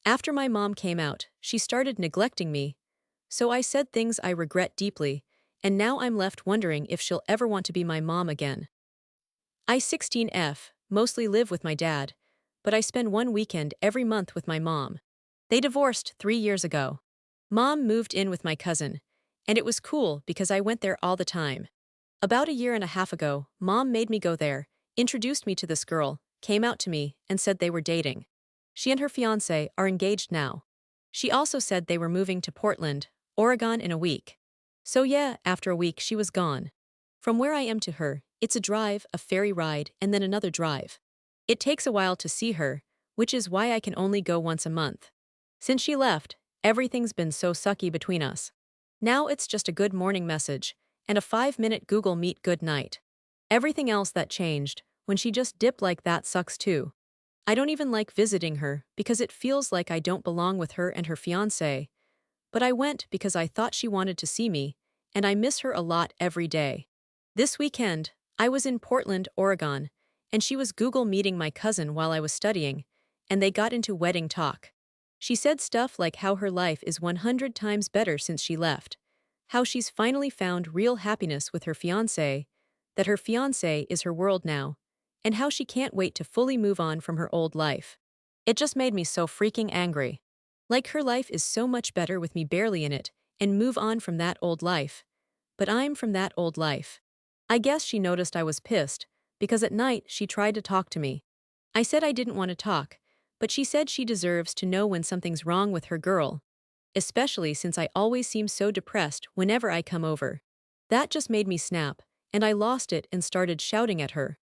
After my mom came out, she started neglecting me. So I said things I regret deeply, and now I'm left wondering if she'll ever want to be my mom again. I 16F, mostly live with my dad, but I spend one weekend every month with my mom. They divorced 3 years ago. Mom moved in with my cousin, and it was cool because I went there all the time. About a year and a half ago, Mom made me go there, introduced me to this girl, came out to me, and said they were dating. She and her fiancé are engaged now. She also said they were moving to Portland, Oregon in a week. So yeah, after a week she was gone. From where I am to her, it's a drive, a ferry ride, and then another drive. It takes a while to see her, which is why I can only go once a month. Since she left, everything's been so sucky between us. Now it's just a good morning message, and a 5-minute Google Meet good night. Everything else that changed, when she just dipped like that sucks too. I don't even like visiting her because it feels like I don't belong with her and her fiancé. But I went because I thought she wanted to see me, and I miss her a lot every day. This weekend, I was in Portland, Oregon, and she was Google meeting my cousin while I was studying, and they got into wedding talk. She said stuff like how her life is 100 times better since she left, how she's finally found real happiness with her fiancé, that her fiancé is her world now, and how she can't wait to fully move on from her old life. It just made me so freaking angry. Like her life is so much better with me barely in it, and move on from that old life. But I'm from that old life. I guess she noticed I was pissed, because at night she tried to talk to me. I said I didn't want to talk, but she said she deserves to know when something's wrong with her girl. Especially since I always seem so depressed whenever I come over. That just made me snap, and I lost it and started shouting at her.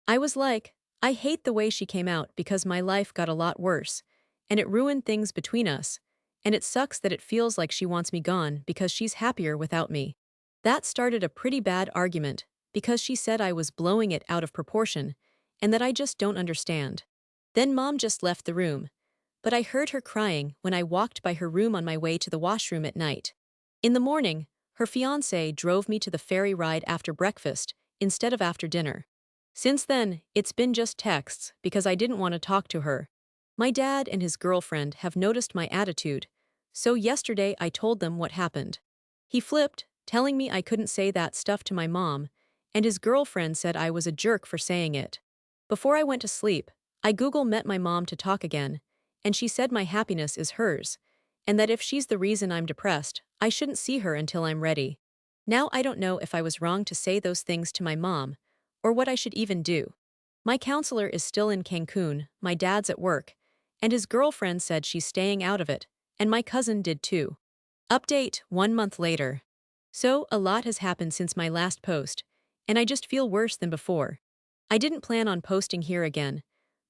I was like, I hate the way she came out because my life got a lot worse, and it ruined things between us, and it sucks that it feels like she wants me gone because she's happier without me. That started a pretty bad argument, because she said I was blowing it out of proportion, and that I just don't understand. Then Mom just left the room, but I heard her crying when I walked by her room on my way to the washroom at night. In the morning, her fiancé drove me to the ferry ride after breakfast instead of after dinner. Since then, it's been just texts because I didn't want to talk to her. My dad and his girlfriend have noticed my attitude, so yesterday I told them what happened. He flipped, telling me I couldn't say that stuff to my mom, and his girlfriend said I was a jerk for saying it. Before I went to sleep, I Google met my mom to talk again, and she said my happiness is hers, and that if she's the reason I'm depressed, I shouldn't see her until I'm ready. Now I don't know if I was wrong to say those things to my mom, or what I should even do. My counselor is still in Cancun, my dad's at work, and his girlfriend said she's staying out of it, and my cousin did too. Update 1 month later. So, a lot has happened since my last post, and I just feel worse than before. I didn't plan on posting here again,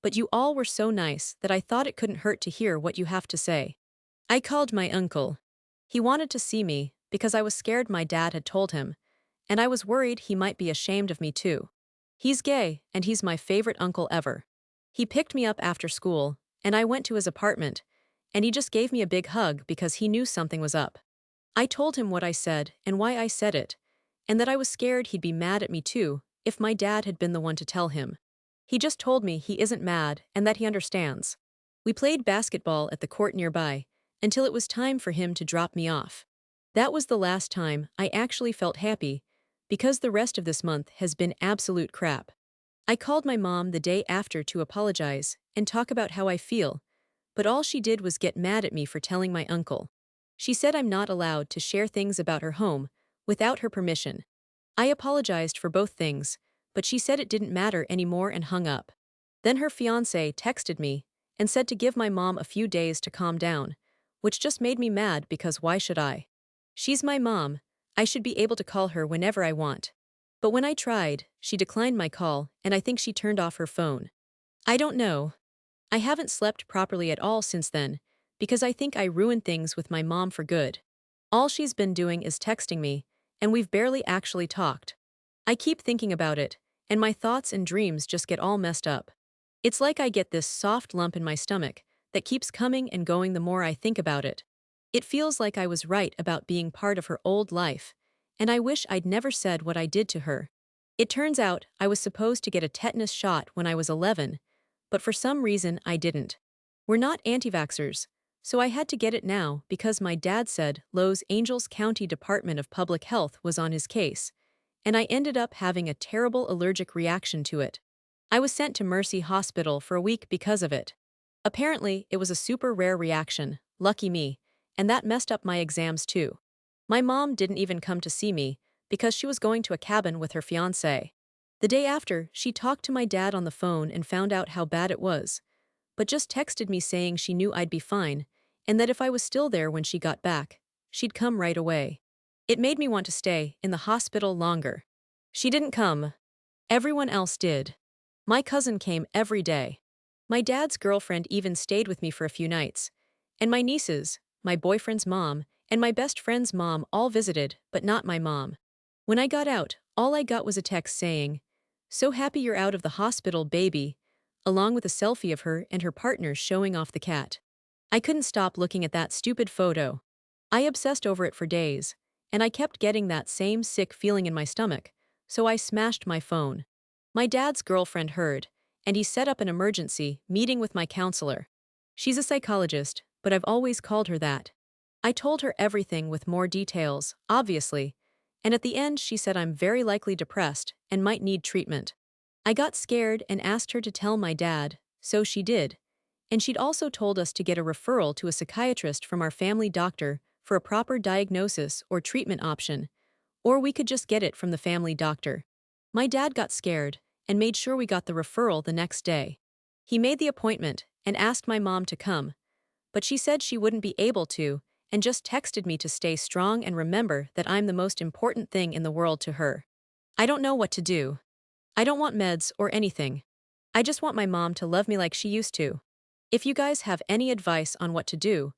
but you all were so nice that I thought it couldn't hurt to hear what you have to say. I called my uncle. He wanted to see me because I was scared my dad had told him, and I was worried he might be ashamed of me too. He's gay, and he's my favorite uncle ever. He picked me up after school, and I went to his apartment, and he just gave me a big hug because he knew something was up. I told him what I said and why I said it, and that I was scared he'd be mad at me too if my dad had been the one to tell him. He just told me he isn't mad and that he understands. We played basketball at the court nearby until it was time for him to drop me off. That was the last time I actually felt happy because the rest of this month has been absolute crap. I called my mom the day after to apologize and talk about how I feel, but all she did was get mad at me for telling my uncle. She said I'm not allowed to share things about her home without her permission. I apologized for both things, but she said it didn't matter anymore and hung up. Then her fiancé texted me and said to give my mom a few days to calm down, which just made me mad because why should I? She's my mom, I should be able to call her whenever I want. But when I tried, she declined my call and I think she turned off her phone. I don't know. I haven't slept properly at all since then, because I think I ruined things with my mom for good. All she's been doing is texting me, and we've barely actually talked. I keep thinking about it, and my thoughts and dreams just get all messed up. It's like I get this soft lump in my stomach that keeps coming and going the more I think about it. It feels like I was right about being part of her old life, and I wish I'd never said what I did to her. It turns out I was supposed to get a tetanus shot when I was 11, but for some reason I didn't. We're not anti-vaxxers, so I had to get it now because my dad said Los Angeles County Department of Public Health was on his case, and I ended up having a terrible allergic reaction to it. I was sent to Mercy Hospital for a week because of it. Apparently, it was a super rare reaction, lucky me, and that messed up my exams too. My mom didn't even come to see me because she was going to a cabin with her fiancé. The day after, she talked to my dad on the phone and found out how bad it was, but just texted me saying she knew I'd be fine and that if I was still there when she got back, she'd come right away. It made me want to stay in the hospital longer. She didn't come. Everyone else did. My cousin came every day. My dad's girlfriend even stayed with me for a few nights. And my nieces, my boyfriend's mom, and my best friend's mom all visited, but not my mom. When I got out, all I got was a text saying, "So happy you're out of the hospital, baby," along with a selfie of her and her partner showing off the cat. I couldn't stop looking at that stupid photo. I obsessed over it for days, and I kept getting that same sick feeling in my stomach, so I smashed my phone. My dad's girlfriend heard, and he set up an emergency meeting with my counselor. She's a psychologist, but I've always called her that. I told her everything with more details, obviously, and at the end she said I'm very likely depressed and might need treatment. I got scared and asked her to tell my dad, so she did. And she'd also told us to get a referral to a psychiatrist from our family doctor for a proper diagnosis or treatment option, or we could just get it from the family doctor. My dad got scared and made sure we got the referral the next day. He made the appointment and asked my mom to come, but she said she wouldn't be able to and just texted me to stay strong and remember that I'm the most important thing in the world to her. I don't know what to do. I don't want meds or anything. I just want my mom to love me like she used to. If you guys have any advice on what to do,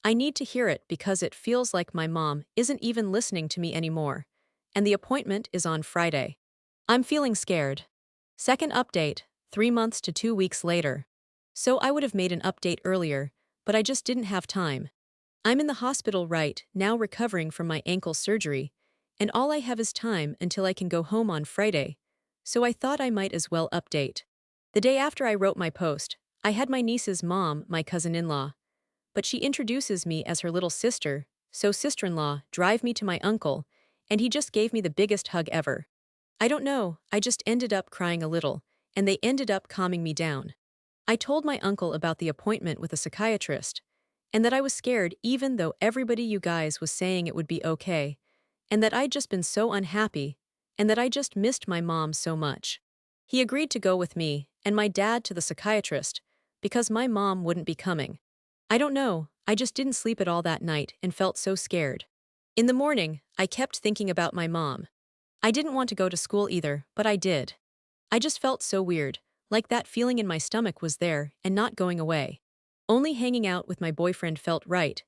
I need to hear it because it feels like my mom isn't even listening to me anymore, and the appointment is on Friday. I'm feeling scared. Second update, 3 months to 2 weeks later. So I would have made an update earlier, but I just didn't have time. I'm in the hospital right now recovering from my ankle surgery, and all I have is time until I can go home on Friday, so I thought I might as well update. The day after I wrote my post, I had my niece's mom, my cousin-in-law, but she introduces me as her little sister, so sister-in-law, drive me to my uncle, and he just gave me the biggest hug ever. I don't know, I just ended up crying a little, and they ended up calming me down. I told my uncle about the appointment with a psychiatrist, and that I was scared even though everybody you guys was saying it would be okay, and that I'd just been so unhappy, and that I just missed my mom so much. He agreed to go with me and my dad to the psychiatrist, because my mom wouldn't be coming. I don't know, I just didn't sleep at all that night and felt so scared. In the morning, I kept thinking about my mom. I didn't want to go to school either, but I did. I just felt so weird, like that feeling in my stomach was there and not going away. Only hanging out with my boyfriend felt right,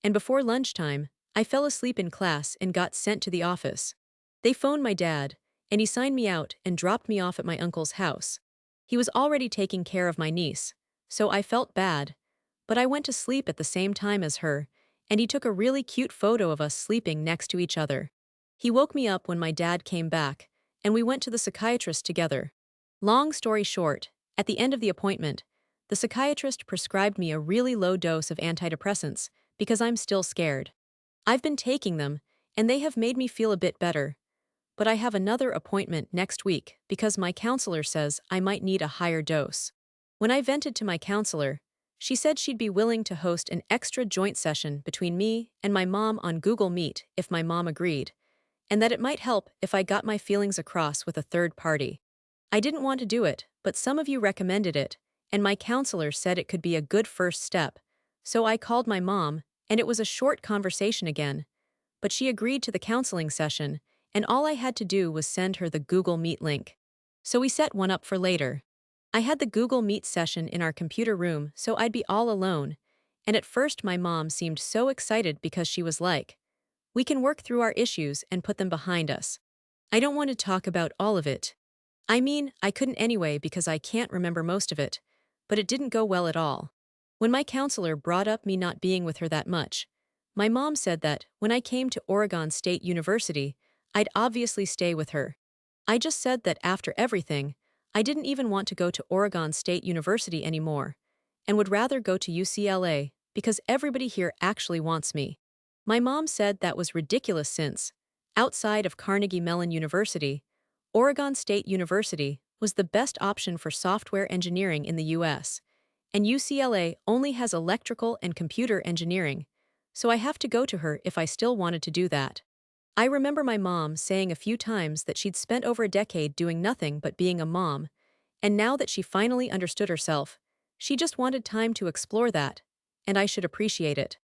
and before lunchtime, I fell asleep in class and got sent to the office. They phoned my dad, and he signed me out and dropped me off at my uncle's house. He was already taking care of my niece, so I felt bad, but I went to sleep at the same time as her, and he took a really cute photo of us sleeping next to each other. He woke me up when my dad came back, and we went to the psychiatrist together. Long story short, at the end of the appointment, the psychiatrist prescribed me a really low dose of antidepressants because I'm still scared. I've been taking them, and they have made me feel a bit better. But I have another appointment next week because my counselor says I might need a higher dose. When I vented to my counselor, she said she'd be willing to host an extra joint session between me and my mom on Google Meet if my mom agreed, and that it might help if I got my feelings across with a third party. I didn't want to do it, but some of you recommended it, and my counselor said it could be a good first step, so I called my mom, and it was a short conversation again, but she agreed to the counseling session, and all I had to do was send her the Google Meet link. So we set one up for later. I had the Google Meet session in our computer room so I'd be all alone, and at first my mom seemed so excited because she was like, "We can work through our issues and put them behind us." I don't want to talk about all of it. I mean, I couldn't anyway because I can't remember most of it, but it didn't go well at all. When my counselor brought up me not being with her that much, my mom said that when I came to Oregon State University, I'd obviously stay with her. I just said that after everything, I didn't even want to go to Oregon State University anymore, and would rather go to UCLA because everybody here actually wants me. My mom said that was ridiculous since, outside of Carnegie Mellon University, Oregon State University was the best option for software engineering in the US, and UCLA only has electrical and computer engineering, so I have to go to her if I still wanted to do that. I remember my mom saying a few times that she'd spent over a decade doing nothing but being a mom, and now that she finally understood herself, she just wanted time to explore that, and I should appreciate it.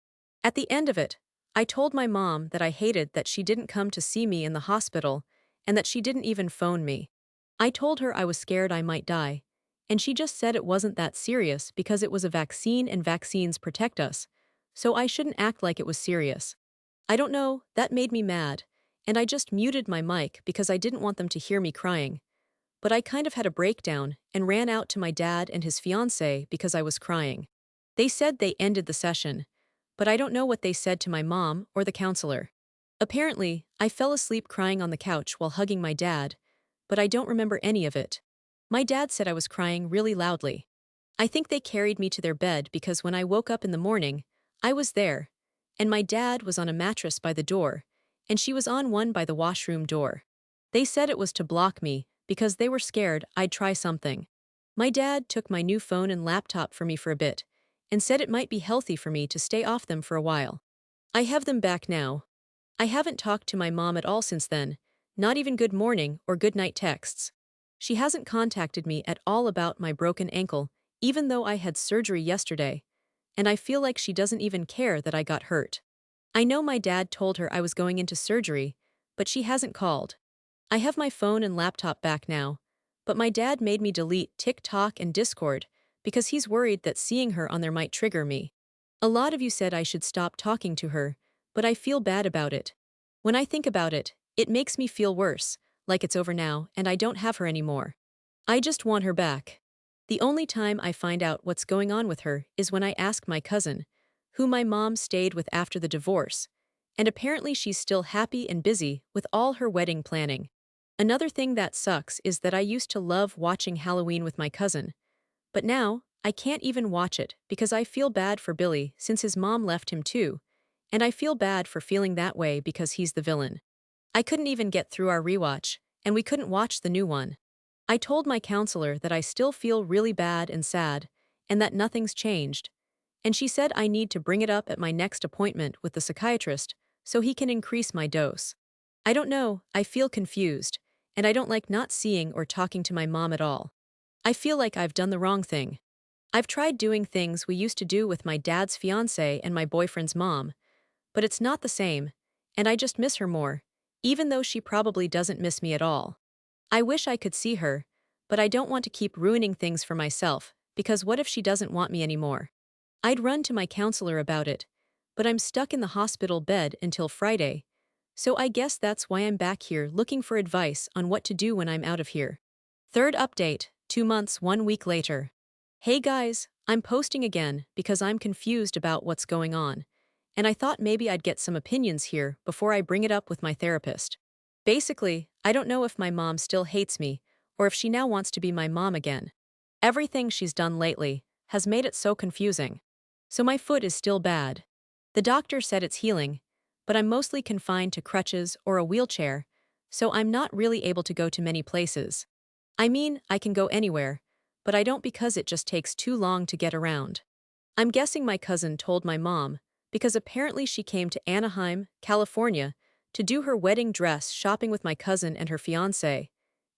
At the end of it, I told my mom that I hated that she didn't come to see me in the hospital and that she didn't even phone me. I told her I was scared I might die, and she just said it wasn't that serious because it was a vaccine and vaccines protect us, so I shouldn't act like it was serious. I don't know, that made me mad, and I just muted my mic because I didn't want them to hear me crying. But I kind of had a breakdown and ran out to my dad and his fiancée because I was crying. They said they ended the session, but I don't know what they said to my mom or the counselor. Apparently, I fell asleep crying on the couch while hugging my dad, but I don't remember any of it. My dad said I was crying really loudly. I think they carried me to their bed because when I woke up in the morning, I was there, and my dad was on a mattress by the door, and she was on one by the washroom door. They said it was to block me because they were scared I'd try something. My dad took my new phone and laptop for me for a bit and said it might be healthy for me to stay off them for a while. I have them back now. I haven't talked to my mom at all since then, not even good morning or good night texts. She hasn't contacted me at all about my broken ankle, even though I had surgery yesterday, and I feel like she doesn't even care that I got hurt. I know my dad told her I was going into surgery, but she hasn't called. I have my phone and laptop back now, but my dad made me delete TikTok and Discord because he's worried that seeing her on there might trigger me. A lot of you said I should stop talking to her, but I feel bad about it. When I think about it, it makes me feel worse, like it's over now and I don't have her anymore. I just want her back. The only time I find out what's going on with her is when I ask my cousin, who my mom stayed with after the divorce, and apparently she's still happy and busy with all her wedding planning. Another thing that sucks is that I used to love watching Halloween with my cousin, but now I can't even watch it because I feel bad for Billy since his mom left him too, and I feel bad for feeling that way because he's the villain. I couldn't even get through our rewatch, and we couldn't watch the new one. I told my counselor that I still feel really bad and sad, and that nothing's changed, and she said I need to bring it up at my next appointment with the psychiatrist so he can increase my dose. I don't know, I feel confused, and I don't like not seeing or talking to my mom at all. I feel like I've done the wrong thing. I've tried doing things we used to do with my dad's fiancée and my boyfriend's mom, but it's not the same, and I just miss her more, even though she probably doesn't miss me at all. I wish I could see her, but I don't want to keep ruining things for myself, because what if she doesn't want me anymore? I'd run to my counselor about it, but I'm stuck in the hospital bed until Friday, so I guess that's why I'm back here looking for advice on what to do when I'm out of here. Third update, 2 months, 1 week later. Hey guys, I'm posting again because I'm confused about what's going on, and I thought maybe I'd get some opinions here before I bring it up with my therapist. Basically, I don't know if my mom still hates me or if she now wants to be my mom again. Everything she's done lately has made it so confusing. So my foot is still bad. The doctor said it's healing, but I'm mostly confined to crutches or a wheelchair, so I'm not really able to go to many places. I mean, I can go anywhere, but I don't because it just takes too long to get around. I'm guessing my cousin told my mom, because apparently she came to Anaheim, California, to do her wedding dress shopping with my cousin and her fiancé,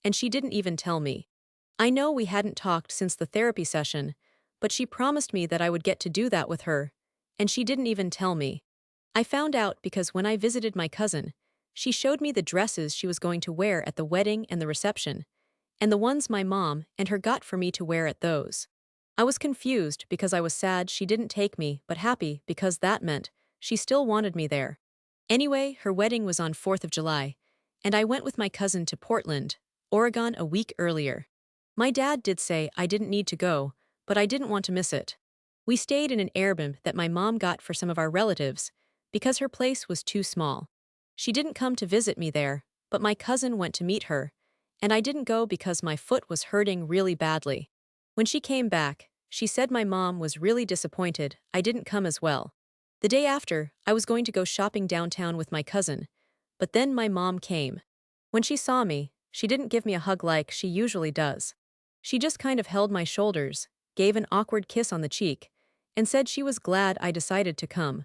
and she didn't even tell me. I know we hadn't talked since the therapy session, but she promised me that I would get to do that with her, and she didn't even tell me. I found out because when I visited my cousin, she showed me the dresses she was going to wear at the wedding and the reception, and the ones my mom and her got for me to wear at those. I was confused because I was sad she didn't take me but happy because that meant she still wanted me there. Anyway, her wedding was on 4th of July, and I went with my cousin to Portland, Oregon a week earlier. My dad did say I didn't need to go, but I didn't want to miss it. We stayed in an Airbnb that my mom got for some of our relatives because her place was too small. She didn't come to visit me there, but my cousin went to meet her, and I didn't go because my foot was hurting really badly. When she came back, she said my mom was really disappointed I didn't come as well. The day after, I was going to go shopping downtown with my cousin, but then my mom came. When she saw me, she didn't give me a hug like she usually does. She just kind of held my shoulders, gave an awkward kiss on the cheek, and said she was glad I decided to come.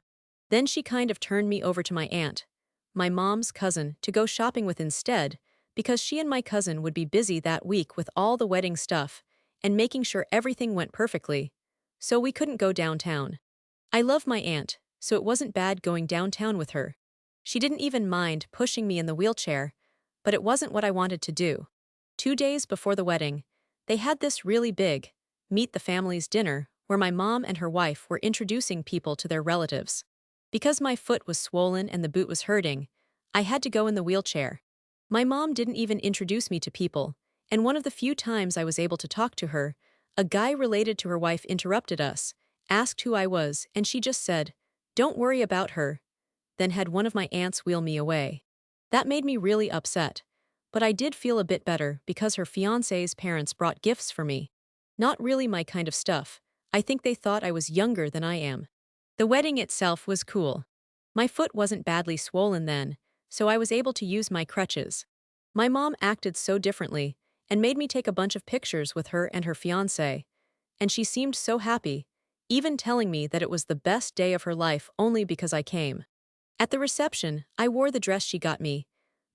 Then she kind of turned me over to my aunt, my mom's cousin, to go shopping with instead, because she and my cousin would be busy that week with all the wedding stuff and making sure everything went perfectly, so we couldn't go downtown. I love my aunt, so it wasn't bad going downtown with her. She didn't even mind pushing me in the wheelchair, but it wasn't what I wanted to do. 2 days before the wedding, they had this really big, meet the family's dinner where my mom and her wife were introducing people to their relatives. Because my foot was swollen and the boot was hurting, I had to go in the wheelchair. My mom didn't even introduce me to people, and one of the few times I was able to talk to her, a guy related to her wife interrupted us, asked who I was, and she just said, "Don't worry about her," then had one of my aunts wheel me away. That made me really upset, but I did feel a bit better because her fiancé's parents brought gifts for me. Not really my kind of stuff. I think they thought I was younger than I am. The wedding itself was cool. My foot wasn't badly swollen then, so I was able to use my crutches. My mom acted so differently and made me take a bunch of pictures with her and her fiancé, and she seemed so happy, even telling me that it was the best day of her life only because I came. At the reception, I wore the dress she got me,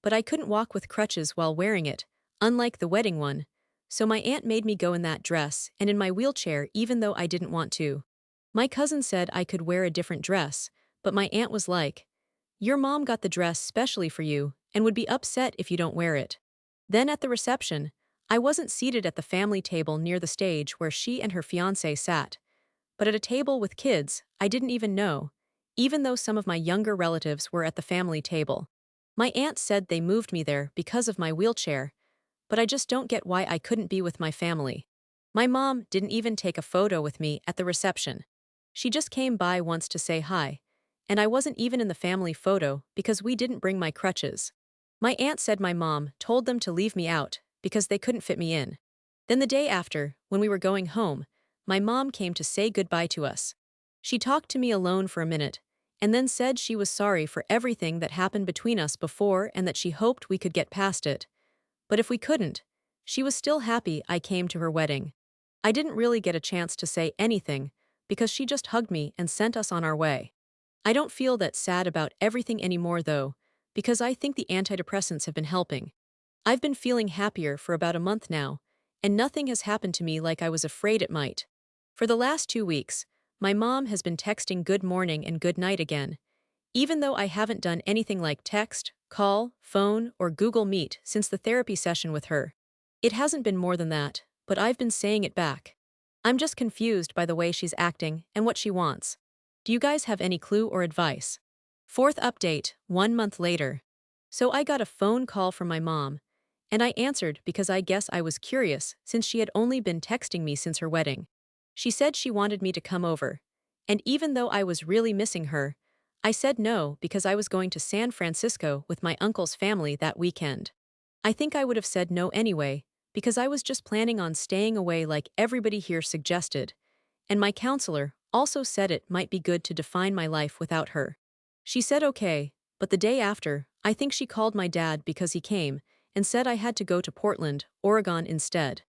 but I couldn't walk with crutches while wearing it, unlike the wedding one, so my aunt made me go in that dress and in my wheelchair even though I didn't want to. My cousin said I could wear a different dress, but my aunt was like, "Your mom got the dress specially for you and would be upset if you don't wear it." Then at the reception, I wasn't seated at the family table near the stage where she and her fiancé sat, but at a table with kids I didn't even know, even though some of my younger relatives were at the family table. My aunt said they moved me there because of my wheelchair, but I just don't get why I couldn't be with my family. My mom didn't even take a photo with me at the reception. She just came by once to say hi, and I wasn't even in the family photo because we didn't bring my crutches. My aunt said my mom told them to leave me out because they couldn't fit me in. Then the day after, when we were going home, my mom came to say goodbye to us. She talked to me alone for a minute, and then said she was sorry for everything that happened between us before and that she hoped we could get past it. But if we couldn't, she was still happy I came to her wedding. I didn't really get a chance to say anything because she just hugged me and sent us on our way. I don't feel that sad about everything anymore though, because I think the antidepressants have been helping. I've been feeling happier for about a month now, and nothing has happened to me like I was afraid it might. For the last 2 weeks, my mom has been texting good morning and good night again, even though I haven't done anything like text, call, phone, or Google Meet since the therapy session with her. It hasn't been more than that, but I've been saying it back. I'm just confused by the way she's acting and what she wants. Do you guys have any clue or advice? Fourth update, 1 month later. So I got a phone call from my mom, and I answered because I guess I was curious since she had only been texting me since her wedding. She said she wanted me to come over, and even though I was really missing her, I said no because I was going to San Francisco with my uncle's family that weekend. I think I would have said no anyway, because I was just planning on staying away like everybody here suggested, and my counselor also said it might be good to define my life without her. She said okay, but the day after, I think she called my dad because he came and said I had to go to Portland, Oregon instead.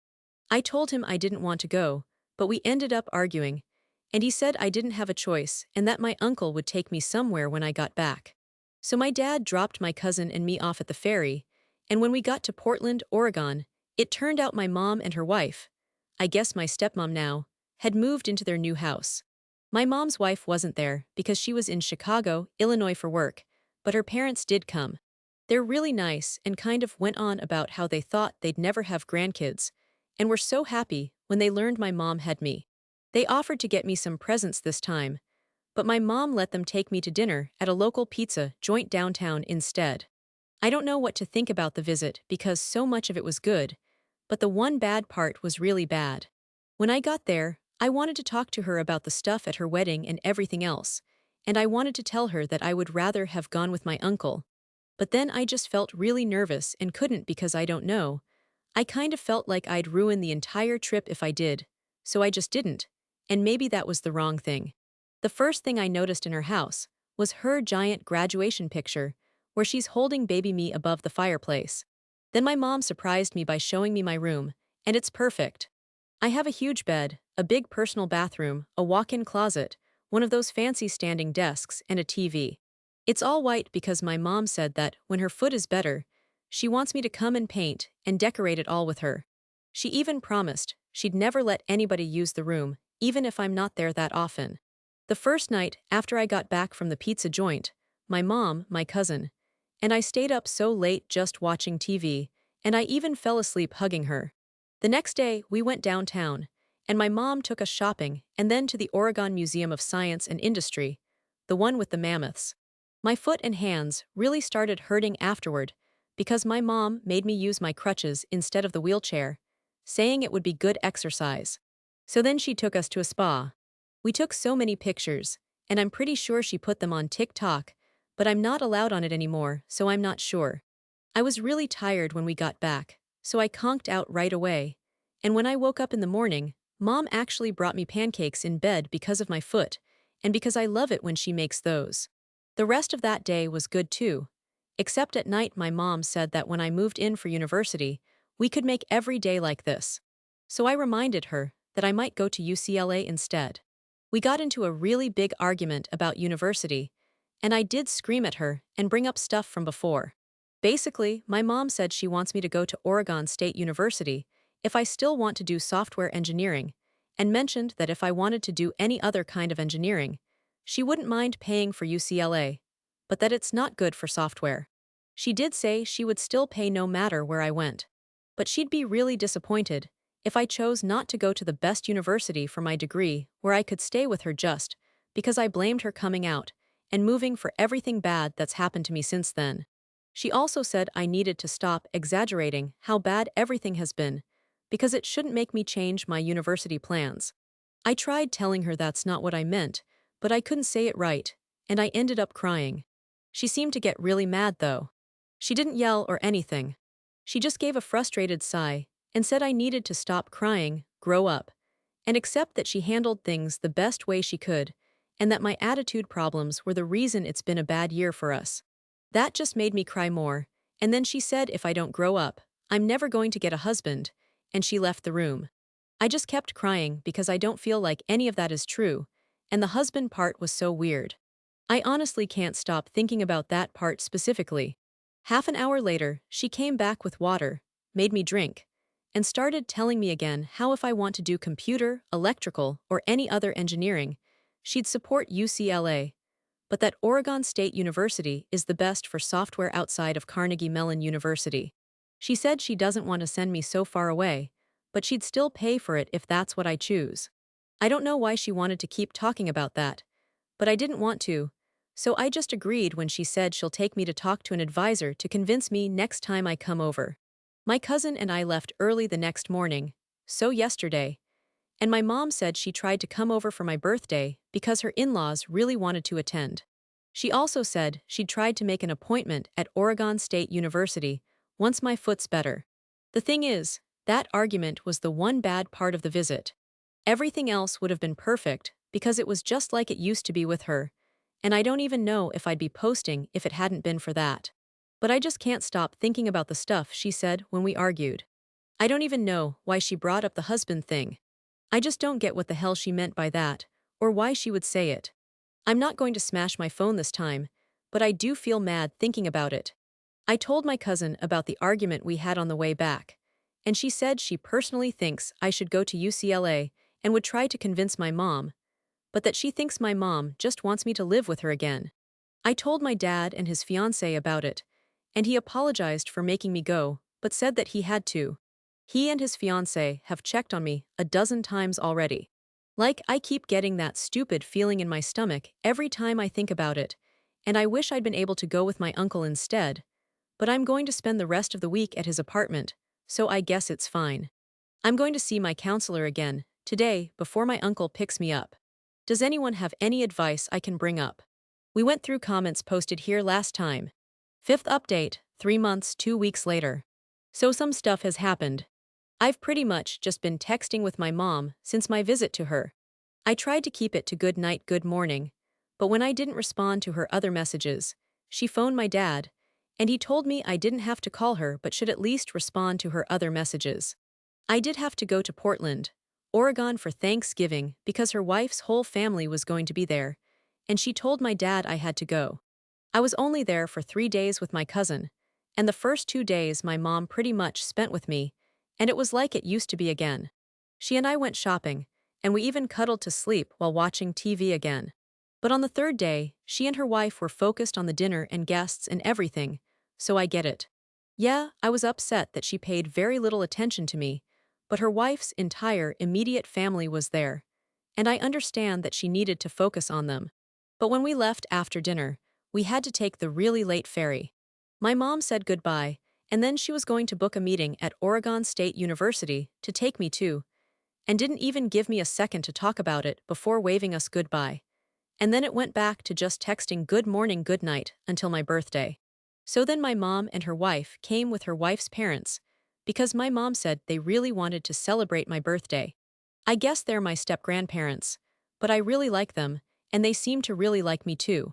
I told him I didn't want to go, but we ended up arguing, and he said I didn't have a choice and that my uncle would take me somewhere when I got back. So my dad dropped my cousin and me off at the ferry, and when we got to Portland, Oregon, it turned out my mom and her wife, I guess my stepmom now, had moved into their new house. My mom's wife wasn't there because she was in Chicago, Illinois for work, but her parents did come. They're really nice and kind of went on about how they thought they'd never have grandkids, and were so happy when they learned my mom had me. They offered to get me some presents this time, but my mom let them take me to dinner at a local pizza joint downtown instead. I don't know what to think about the visit because so much of it was good, but the one bad part was really bad. When I got there, I wanted to talk to her about the stuff at her wedding and everything else, and I wanted to tell her that I would rather have gone with my uncle. But then I just felt really nervous and couldn't because I don't know. I kind of felt like I'd ruin the entire trip if I did, so I just didn't, and maybe that was the wrong thing. The first thing I noticed in her house was her giant graduation picture, where she's holding baby me above the fireplace. Then my mom surprised me by showing me my room, and it's perfect. I have a huge bed, a big personal bathroom, a walk-in closet, one of those fancy standing desks, and a TV. It's all white because my mom said that when her foot is better, she wants me to come and paint and decorate it all with her. She even promised she'd never let anybody use the room, even if I'm not there that often. The first night after I got back from the pizza joint, my mom, my cousin, and I stayed up so late just watching TV, and I even fell asleep hugging her. The next day, we went downtown, and my mom took us shopping and then to the Oregon Museum of Science and Industry, the one with the mammoths. My foot and hands really started hurting afterward because my mom made me use my crutches instead of the wheelchair, saying it would be good exercise. So then she took us to a spa. We took so many pictures, and I'm pretty sure she put them on TikTok, but I'm not allowed on it anymore, so I'm not sure. I was really tired when we got back, so I conked out right away. And when I woke up in the morning, Mom actually brought me pancakes in bed because of my foot, and because I love it when she makes those. The rest of that day was good too. Except at night my mom said that when I moved in for university, we could make every day like this. So I reminded her that I might go to UCLA instead. We got into a really big argument about university, and I did scream at her and bring up stuff from before. Basically, my mom said she wants me to go to Oregon State University if I still want to do software engineering, and mentioned that if I wanted to do any other kind of engineering, she wouldn't mind paying for UCLA, but that it's not good for software. She did say she would still pay no matter where I went. But she'd be really disappointed if I chose not to go to the best university for my degree where I could stay with her just because I blamed her coming out and moving for everything bad that's happened to me since then. She also said I needed to stop exaggerating how bad everything has been because it shouldn't make me change my university plans. I tried telling her that's not what I meant, but I couldn't say it right, and I ended up crying. She seemed to get really mad though. She didn't yell or anything. She just gave a frustrated sigh and said I needed to stop crying, grow up, and accept that she handled things the best way she could, and that my attitude problems were the reason it's been a bad year for us. That just made me cry more, and then she said if I don't grow up, I'm never going to get a husband, and she left the room. I just kept crying because I don't feel like any of that is true, and the husband part was so weird. I honestly can't stop thinking about that part specifically. Half an hour later, she came back with water, made me drink, and started telling me again how if I want to do computer, electrical, or any other engineering, she'd support UCLA, but that Oregon State University is the best for software outside of Carnegie Mellon University. She said she doesn't want to send me so far away, but she'd still pay for it if that's what I choose. I don't know why she wanted to keep talking about that, but I didn't want to, so I just agreed when she said she'll take me to talk to an advisor to convince me next time I come over. My cousin and I left early the next morning, so yesterday, and my mom said she tried to come over for my birthday because her in-laws really wanted to attend. She also said she'd tried to make an appointment at Oregon State University once my foot's better. The thing is, that argument was the one bad part of the visit. Everything else would have been perfect because it was just like it used to be with her, and I don't even know if I'd be posting if it hadn't been for that. But I just can't stop thinking about the stuff she said when we argued. I don't even know why she brought up the husband thing. I just don't get what the hell she meant by that, or why she would say it. I'm not going to smash my phone this time, but I do feel mad thinking about it. I told my cousin about the argument we had on the way back, and she said she personally thinks I should go to UCLA and would try to convince my mom, but that she thinks my mom just wants me to live with her again. I told my dad and his fiancée about it, and he apologized for making me go, but said that he had to. He and his fiancée have checked on me a dozen times already. Like, I keep getting that stupid feeling in my stomach every time I think about it, and I wish I'd been able to go with my uncle instead, but I'm going to spend the rest of the week at his apartment, so I guess it's fine. I'm going to see my counselor again today before my uncle picks me up. Does anyone have any advice I can bring up? We went through comments posted here last time. Fifth update, 3 months, 2 weeks later. So some stuff has happened. I've pretty much just been texting with my mom since my visit to her. I tried to keep it to good night, good morning, but when I didn't respond to her other messages, she phoned my dad, and he told me I didn't have to call her but should at least respond to her other messages. I did have to go to Portland, Oregon for Thanksgiving because her wife's whole family was going to be there, and she told my dad I had to go. I was only there for 3 days with my cousin, and the first 2 days my mom pretty much spent with me, and it was like it used to be again. She and I went shopping, and we even cuddled to sleep while watching TV again. But on the third day, she and her wife were focused on the dinner and guests and everything, so I get it. Yeah, I was upset that she paid very little attention to me, but her wife's entire immediate family was there, and I understand that she needed to focus on them. But when we left after dinner, we had to take the really late ferry. My mom said goodbye, and then she was going to book a meeting at Oregon State University to take me to, and didn't even give me a second to talk about it before waving us goodbye. And then it went back to just texting good morning, good night until my birthday. So then my mom and her wife came with her wife's parents, because my mom said they really wanted to celebrate my birthday. I guess they're my step-grandparents, but I really like them, and they seem to really like me too.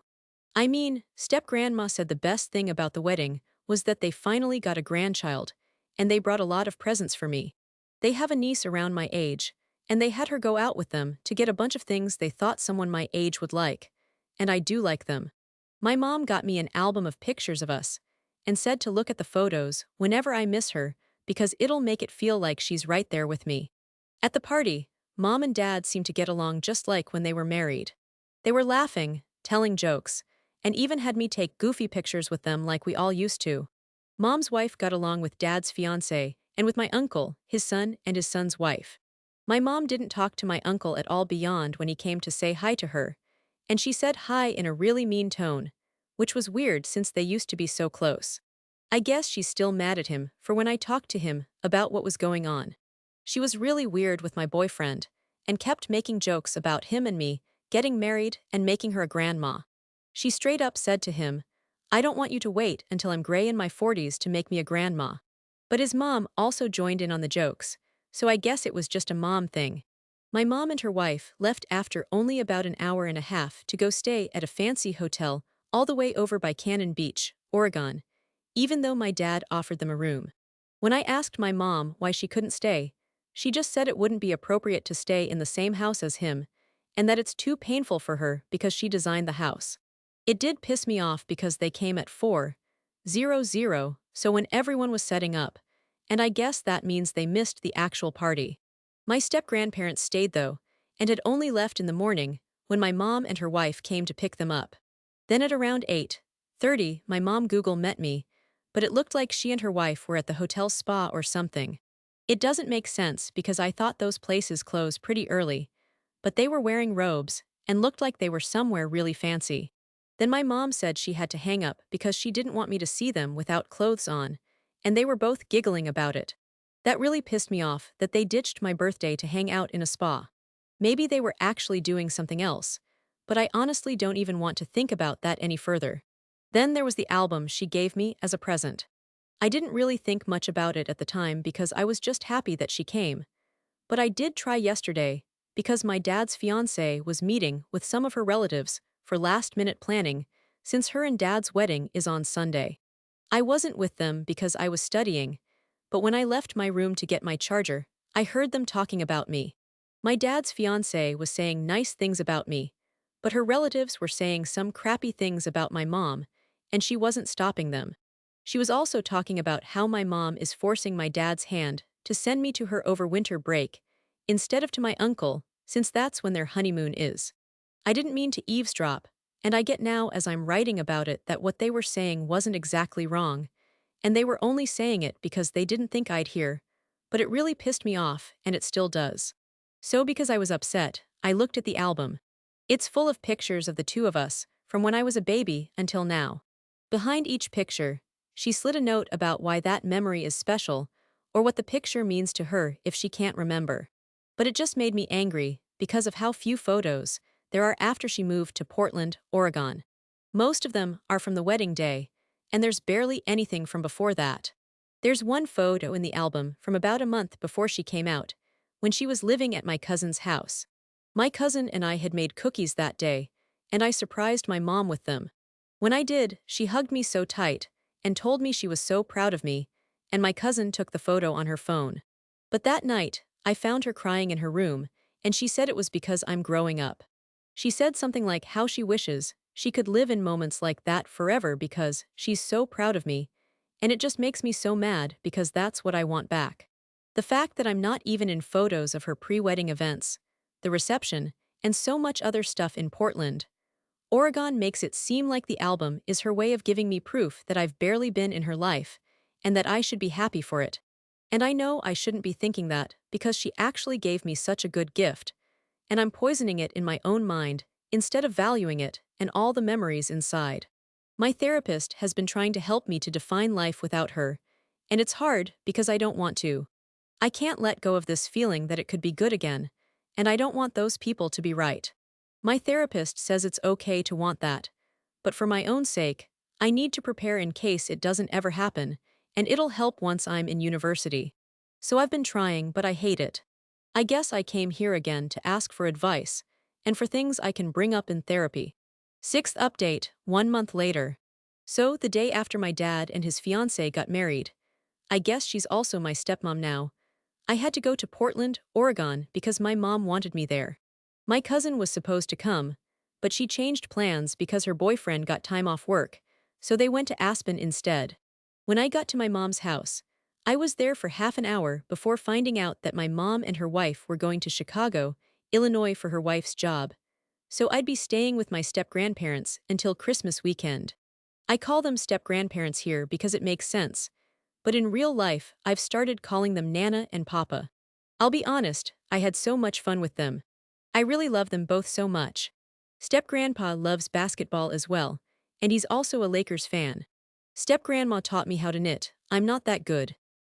I mean, step-grandma said the best thing about the wedding was that they finally got a grandchild, and they brought a lot of presents for me. They have a niece around my age, and they had her go out with them to get a bunch of things they thought someone my age would like, and I do like them. My mom got me an album of pictures of us, and said to look at the photos whenever I miss her because it'll make it feel like she's right there with me. At the party, mom and dad seemed to get along just like when they were married. They were laughing, telling jokes, and even had me take goofy pictures with them like we all used to. Mom's wife got along with dad's fiancé and with my uncle, his son, and his son's wife. My mom didn't talk to my uncle at all beyond when he came to say hi to her, and she said hi in a really mean tone, which was weird since they used to be so close. I guess she's still mad at him for when I talked to him about what was going on. She was really weird with my boyfriend, and kept making jokes about him and me getting married and making her a grandma. She straight up said to him, "I don't want you to wait until I'm gray in my 40s to make me a grandma." But his mom also joined in on the jokes, so I guess it was just a mom thing. My mom and her wife left after only about an hour and a half to go stay at a fancy hotel all the way over by Cannon Beach, Oregon, even though my dad offered them a room. When I asked my mom why she couldn't stay, she just said it wouldn't be appropriate to stay in the same house as him, and that it's too painful for her because she designed the house. It did piss me off because they came at 4:00, so when everyone was setting up, and I guess that means they missed the actual party. My step-grandparents stayed though, and had only left in the morning when my mom and her wife came to pick them up. Then at around 8:30, my mom Google met me, but it looked like she and her wife were at the hotel spa or something. It doesn't make sense because I thought those places close pretty early, but they were wearing robes and looked like they were somewhere really fancy. Then my mom said she had to hang up because she didn't want me to see them without clothes on, and they were both giggling about it. That really pissed me off that they ditched my birthday to hang out in a spa. Maybe they were actually doing something else, but I honestly don't even want to think about that any further. Then there was the album she gave me as a present. I didn't really think much about it at the time because I was just happy that she came. But I did try yesterday because my dad's fiancée was meeting with some of her relatives for last-minute planning since her and dad's wedding is on Sunday. I wasn't with them because I was studying, but when I left my room to get my charger, I heard them talking about me. My dad's fiancée was saying nice things about me, but her relatives were saying some crappy things about my mom, and she wasn't stopping them. She was also talking about how my mom is forcing my dad's hand to send me to her over winter break, instead of to my uncle, since that's when their honeymoon is. I didn't mean to eavesdrop, and I get now as I'm writing about it that what they were saying wasn't exactly wrong, and they were only saying it because they didn't think I'd hear, but it really pissed me off, and it still does. So because I was upset, I looked at the album. It's full of pictures of the two of us, from when I was a baby until now. Behind each picture, she slid a note about why that memory is special, or what the picture means to her if she can't remember. But it just made me angry because of how few photos there are after she moved to Portland, Oregon. Most of them are from the wedding day, and there's barely anything from before that. There's one photo in the album from about a month before she came out, when she was living at my cousin's house. My cousin and I had made cookies that day, and I surprised my mom with them. When I did, she hugged me so tight and told me she was so proud of me, and my cousin took the photo on her phone. But that night, I found her crying in her room, and she said it was because I'm growing up. She said something like how she wishes she could live in moments like that forever because she's so proud of me, and it just makes me so mad because that's what I want back. The fact that I'm not even in photos of her pre-wedding events, the reception, and so much other stuff in Portland, Oregon makes it seem like the album is her way of giving me proof that I've barely been in her life, and that I should be happy for it. And I know I shouldn't be thinking that because she actually gave me such a good gift, and I'm poisoning it in my own mind instead of valuing it and all the memories inside. My therapist has been trying to help me to define life without her, and it's hard because I don't want to. I can't let go of this feeling that it could be good again, and I don't want those people to be right. My therapist says it's okay to want that, but for my own sake, I need to prepare in case it doesn't ever happen, and it'll help once I'm in university. So I've been trying, but I hate it. I guess I came here again to ask for advice, and for things I can bring up in therapy. Sixth update, 1 month later. So, the day after my dad and his fiancée got married, I guess she's also my stepmom now, I had to go to Portland, Oregon because my mom wanted me there. My cousin was supposed to come, but she changed plans because her boyfriend got time off work, so they went to Aspen instead. When I got to my mom's house, I was there for half an hour before finding out that my mom and her wife were going to Chicago, Illinois for her wife's job, so I'd be staying with my step-grandparents until Christmas weekend. I call them step-grandparents here because it makes sense, but in real life, I've started calling them Nana and Papa. I'll be honest, I had so much fun with them. I really love them both so much. Step-grandpa loves basketball as well, and he's also a Lakers fan. Step-grandma taught me how to knit. I'm not that good.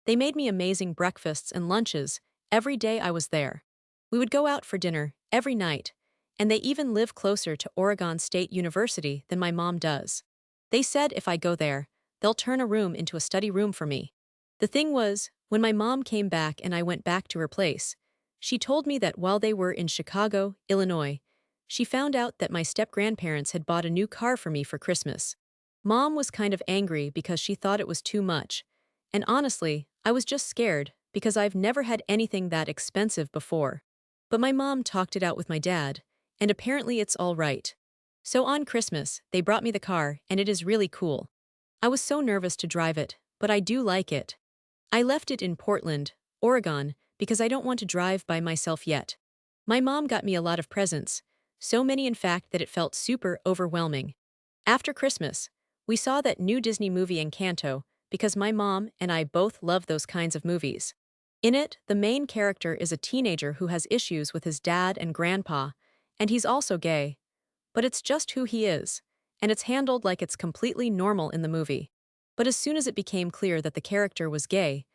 They made me amazing breakfasts and lunches every day I was there. We would go out for dinner every night, and they even live closer to Oregon State University than my mom does. They said if I go there, they'll turn a room into a study room for me. The thing was, when my mom came back and I went back to her place, she told me that while they were in Chicago, Illinois, she found out that my step-grandparents had bought a new car for me for Christmas. Mom was kind of angry because she thought it was too much, and honestly, I was just scared because I've never had anything that expensive before. But my mom talked it out with my dad, and apparently it's all right. So on Christmas, they brought me the car, and it is really cool. I was so nervous to drive it, but I do like it. I left it in Portland, Oregon, because I don't want to drive by myself yet. My mom got me a lot of presents, so many in fact that it felt super overwhelming. After Christmas, we saw that new Disney movie Encanto because my mom and I both love those kinds of movies. In it, the main character is a teenager who has issues with his dad and grandpa, and he's also gay. But it's just who he is, and it's handled like it's completely normal in the movie. But as soon as it became clear that the character was gay,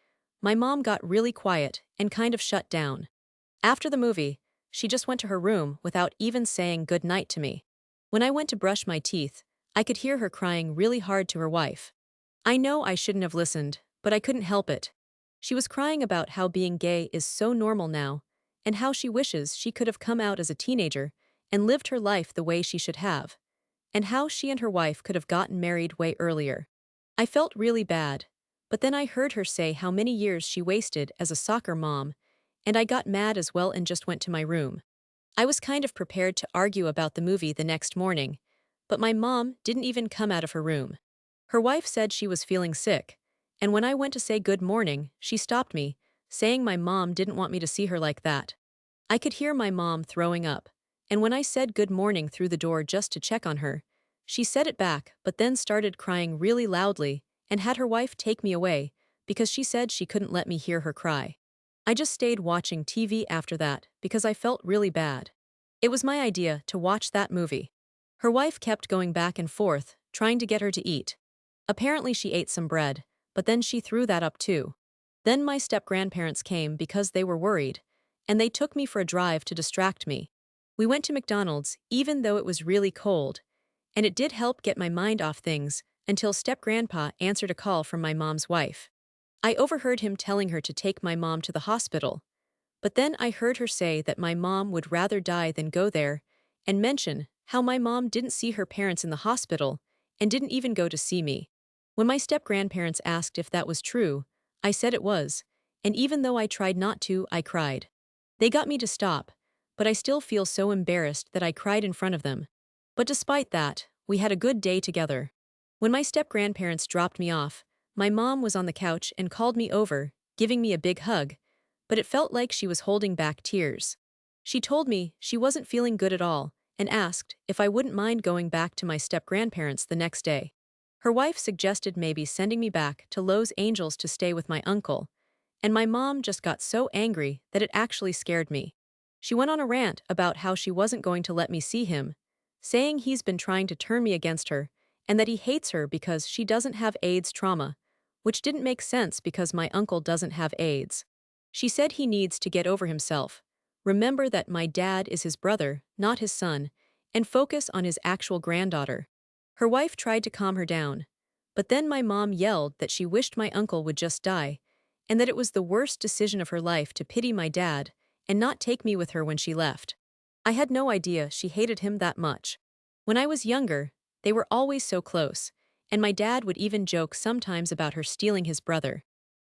my mom got really quiet and kind of shut down. After the movie, she just went to her room without even saying good night to me. When I went to brush my teeth, I could hear her crying really hard to her wife. I know I shouldn't have listened, but I couldn't help it. She was crying about how being gay is so normal now, and how she wishes she could have come out as a teenager and lived her life the way she should have, and how she and her wife could have gotten married way earlier. I felt really bad, but then I heard her say how many years she wasted as a soccer mom, and I got mad as well and just went to my room. I was kind of prepared to argue about the movie the next morning, but my mom didn't even come out of her room. Her wife said she was feeling sick, and when I went to say good morning, she stopped me, saying my mom didn't want me to see her like that. I could hear my mom throwing up, and when I said good morning through the door just to check on her, she said it back but then started crying really loudly and had her wife take me away because she said she couldn't let me hear her cry. I just stayed watching TV after that because I felt really bad. It was my idea to watch that movie. Her wife kept going back and forth, trying to get her to eat. Apparently she ate some bread, but then she threw that up too. Then my step-grandparents came because they were worried, and they took me for a drive to distract me. We went to McDonald's even though it was really cold, and it did help get my mind off things until step-grandpa answered a call from my mom's wife. I overheard him telling her to take my mom to the hospital, but then I heard her say that my mom would rather die than go there, and mention how my mom didn't see her parents in the hospital and didn't even go to see me. When my step-grandparents asked if that was true, I said it was, and even though I tried not to, I cried. They got me to stop, but I still feel so embarrassed that I cried in front of them. But despite that, we had a good day together. When my step-grandparents dropped me off, my mom was on the couch and called me over, giving me a big hug, but it felt like she was holding back tears. She told me she wasn't feeling good at all and asked if I wouldn't mind going back to my step-grandparents the next day. Her wife suggested maybe sending me back to Los Angeles to stay with my uncle, and my mom just got so angry that it actually scared me. She went on a rant about how she wasn't going to let me see him, saying he's been trying to turn me against her and that he hates her because she doesn't have AIDS trauma, which didn't make sense because my uncle doesn't have AIDS. She said he needs to get over himself, remember that my dad is his brother, not his son, and focus on his actual granddaughter. Her wife tried to calm her down, but then my mom yelled that she wished my uncle would just die, and that it was the worst decision of her life to pity my dad and not take me with her when she left. I had no idea she hated him that much. When I was younger, they were always so close, and my dad would even joke sometimes about her stealing his brother.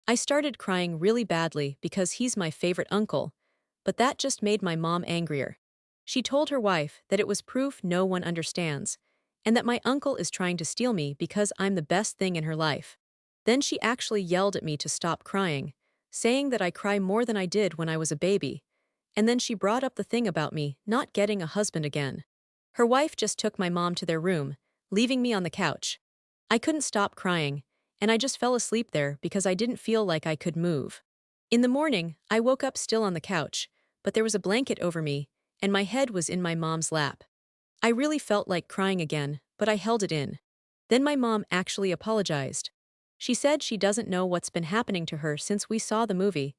I started crying really badly because he's my favorite uncle, but that just made my mom angrier. She told her wife that it was proof no one understands, and that my uncle is trying to steal me because I'm the best thing in her life. Then she actually yelled at me to stop crying, saying that I cry more than I did when I was a baby, and then she brought up the thing about me not getting a husband again. Her wife just took my mom to their room, leaving me on the couch. I couldn't stop crying, and I just fell asleep there because I didn't feel like I could move. In the morning, I woke up still on the couch, but there was a blanket over me, and my head was in my mom's lap. I really felt like crying again, but I held it in. Then my mom actually apologized. She said she doesn't know what's been happening to her since we saw the movie,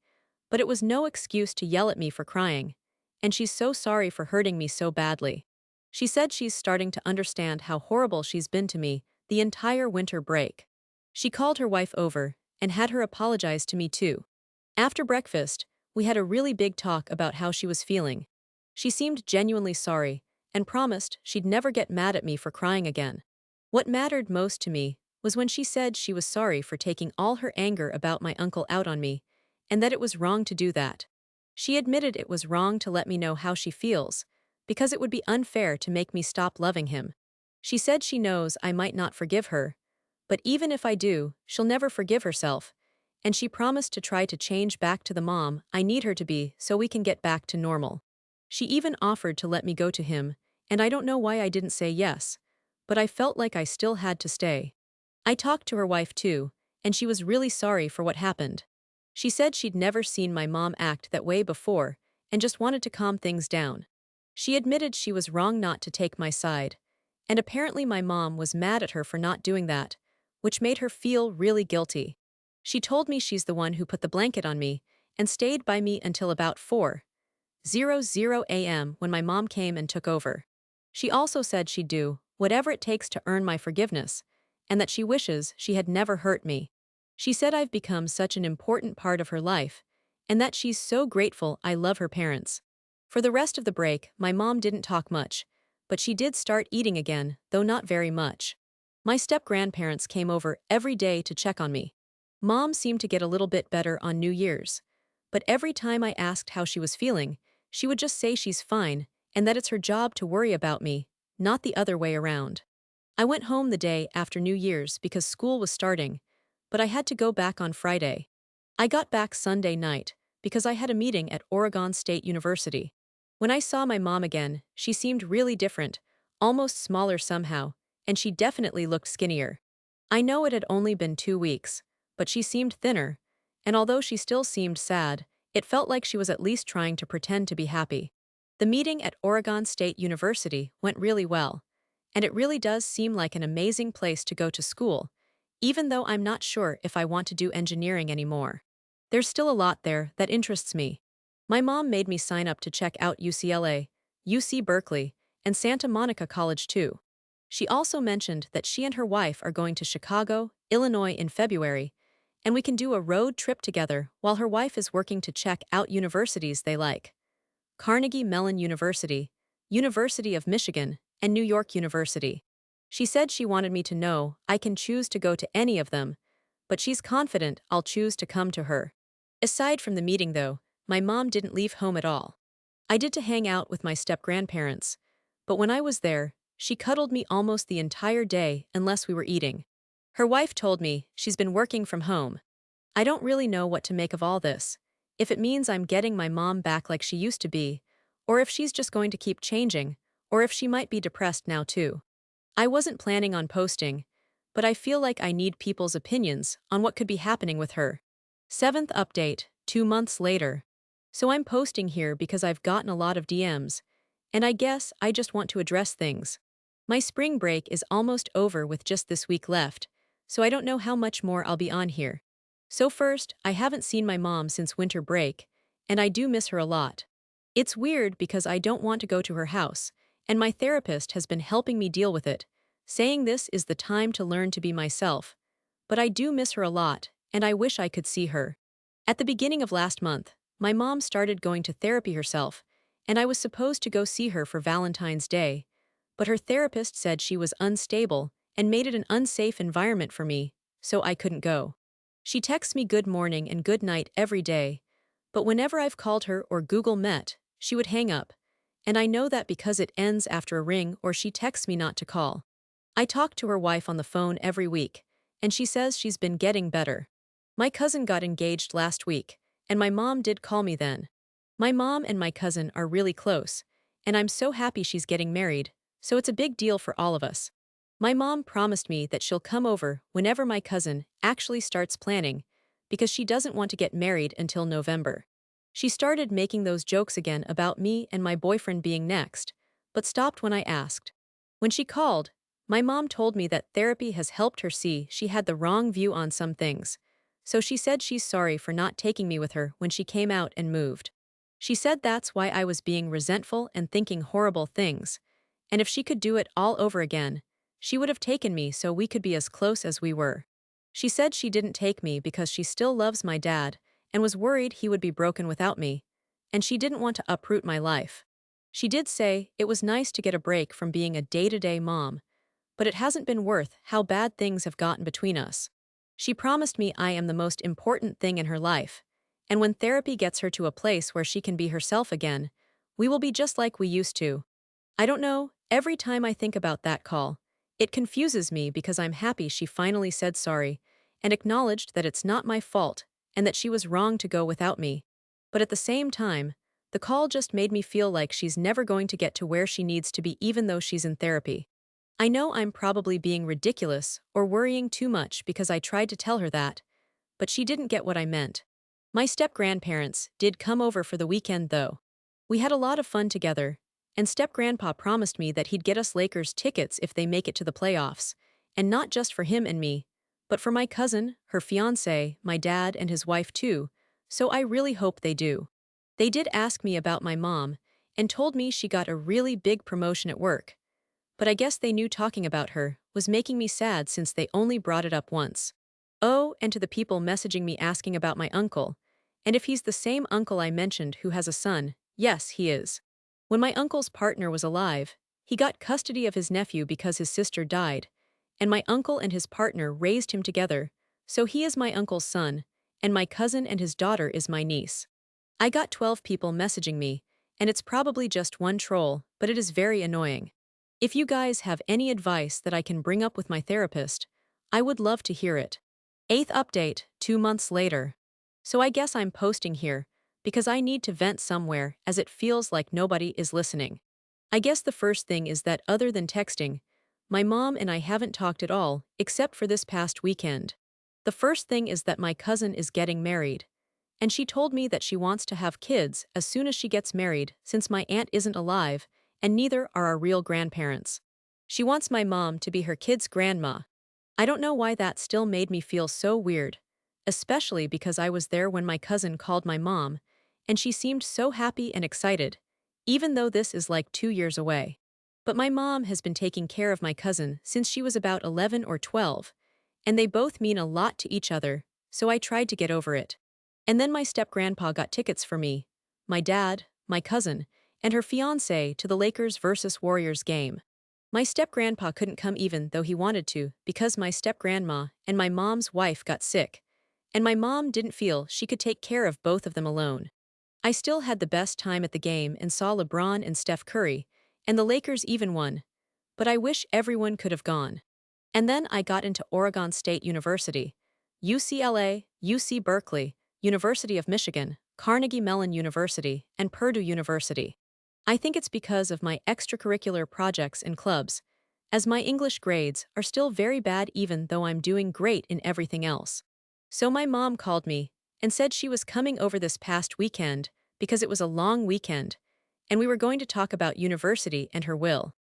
but it was no excuse to yell at me for crying, and she's so sorry for hurting me so badly. She said she's starting to understand how horrible she's been to me the entire winter break. She called her wife over and had her apologize to me too. After breakfast, we had a really big talk about how she was feeling. She seemed genuinely sorry and promised she'd never get mad at me for crying again. What mattered most to me was when she said she was sorry for taking all her anger about my uncle out on me, and that it was wrong to do that. She admitted it was wrong to let me know how she feels, because it would be unfair to make me stop loving him. She said she knows I might not forgive her, but even if I do, she'll never forgive herself, and she promised to try to change back to the mom I need her to be so we can get back to normal. She even offered to let me go to him, and I don't know why I didn't say yes, but I felt like I still had to stay. I talked to her wife too, and she was really sorry for what happened. She said she'd never seen my mom act that way before and just wanted to calm things down. She admitted she was wrong not to take my side, and apparently my mom was mad at her for not doing that, which made her feel really guilty. She told me she's the one who put the blanket on me and stayed by me until about 4:00 a.m. when my mom came and took over. She also said she'd do whatever it takes to earn my forgiveness, and that she wishes she had never hurt me. She said I've become such an important part of her life, and that she's so grateful I love her parents. For the rest of the break, my mom didn't talk much, but she did start eating again, though not very much. My step-grandparents came over every day to check on me. Mom seemed to get a little bit better on New Year's, but every time I asked how she was feeling, she would just say she's fine and that it's her job to worry about me, not the other way around. I went home the day after New Year's because school was starting, but I had to go back on Friday. I got back Sunday night because I had a meeting at Oregon State University. When I saw my mom again, she seemed really different, almost smaller somehow, and she definitely looked skinnier. I know it had only been 2 weeks, but she seemed thinner, and although she still seemed sad, it felt like she was at least trying to pretend to be happy. The meeting at Oregon State University went really well, and it really does seem like an amazing place to go to school, even though I'm not sure if I want to do engineering anymore. There's still a lot there that interests me. My mom made me sign up to check out UCLA, UC Berkeley, and Santa Monica College too. She also mentioned that she and her wife are going to Chicago, Illinois in February, and we can do a road trip together while her wife is working to check out universities they like. Carnegie Mellon University, University of Michigan, and New York University. She said she wanted me to know I can choose to go to any of them, but she's confident I'll choose to come to her. Aside from the meeting, though, my mom didn't leave home at all. I did to hang out with my step-grandparents, but when I was there, she cuddled me almost the entire day unless we were eating. Her wife told me she's been working from home. I don't really know what to make of all this, if it means I'm getting my mom back like she used to be, or if she's just going to keep changing, or if she might be depressed now too. I wasn't planning on posting, but I feel like I need people's opinions on what could be happening with her. 7th update, 2 months later. So I'm posting here because I've gotten a lot of DMs, and I guess I just want to address things. My spring break is almost over with just this week left, so I don't know how much more I'll be on here. So first, I haven't seen my mom since winter break, and I do miss her a lot. It's weird because I don't want to go to her house, and my therapist has been helping me deal with it, saying this is the time to learn to be myself. But I do miss her a lot, and I wish I could see her. At the beginning of last month, my mom started going to therapy herself, and I was supposed to go see her for Valentine's Day, but her therapist said she was unstable and made it an unsafe environment for me, so I couldn't go. She texts me good morning and good night every day, but whenever I've called her or Google Met, she would hang up, and I know that because it ends after a ring or she texts me not to call. I talk to her wife on the phone every week, and she says she's been getting better. My cousin got engaged last week, and my mom did call me then. My mom and my cousin are really close, and I'm so happy she's getting married, so it's a big deal for all of us. My mom promised me that she'll come over whenever my cousin actually starts planning, because she doesn't want to get married until November. She started making those jokes again about me and my boyfriend being next, but stopped when I asked. When she called, my mom told me that therapy has helped her see she had the wrong view on some things, so she said she's sorry for not taking me with her when she came out and moved. She said that's why I was being resentful and thinking horrible things, and if she could do it all over again, she would have taken me so we could be as close as we were. She said she didn't take me because she still loves my dad and was worried he would be broken without me, and she didn't want to uproot my life. She did say it was nice to get a break from being a day-to-day mom, but it hasn't been worth how bad things have gotten between us. She promised me I am the most important thing in her life, and when therapy gets her to a place where she can be herself again, we will be just like we used to. I don't know, every time I think about that call, it confuses me because I'm happy she finally said sorry and acknowledged that it's not my fault and that she was wrong to go without me. But at the same time, the call just made me feel like she's never going to get to where she needs to be even though she's in therapy. I know I'm probably being ridiculous or worrying too much because I tried to tell her that, but she didn't get what I meant. My step-grandparents did come over for the weekend though. We had a lot of fun together, and step-grandpa promised me that he'd get us Lakers tickets if they make it to the playoffs, and not just for him and me, but for my cousin, her fiancé, my dad, and his wife too, so I really hope they do. They did ask me about my mom, and told me she got a really big promotion at work, but I guess they knew talking about her was making me sad since they only brought it up once. Oh, and to the people messaging me asking about my uncle, and if he's the same uncle I mentioned who has a son, yes, he is. When my uncle's partner was alive, he got custody of his nephew because his sister died, and my uncle and his partner raised him together, so he is my uncle's son, and my cousin and his daughter is my niece. I got 12 people messaging me, and it's probably just one troll, but it is very annoying. If you guys have any advice that I can bring up with my therapist, I would love to hear it. 8th update, 2 months later. So I guess I'm posting here, because I need to vent somewhere as it feels like nobody is listening. I guess the first thing is that other than texting, my mom and I haven't talked at all, except for this past weekend. The first thing is that my cousin is getting married, and she told me that she wants to have kids as soon as she gets married since my aunt isn't alive, and neither are our real grandparents. She wants my mom to be her kid's grandma. I don't know why that still made me feel so weird, especially because I was there when my cousin called my mom, and she seemed so happy and excited, even though this is like 2 years away. But my mom has been taking care of my cousin since she was about 11 or 12, and they both mean a lot to each other, so I tried to get over it. And then my step-grandpa got tickets for me, my dad, my cousin, and her fiancé to the Lakers versus Warriors game. My step-grandpa couldn't come even though he wanted to because my step-grandma and my mom's wife got sick, and my mom didn't feel she could take care of both of them alone. I still had the best time at the game and saw LeBron and Steph Curry, and the Lakers even won, but I wish everyone could have gone. And then I got into Oregon State University, UCLA, UC Berkeley, University of Michigan, Carnegie Mellon University, and Purdue University. I think it's because of my extracurricular projects and clubs, as my English grades are still very bad even though I'm doing great in everything else. So my mom called me and said she was coming over this past weekend because it was a long weekend, and we were going to talk about university and her will.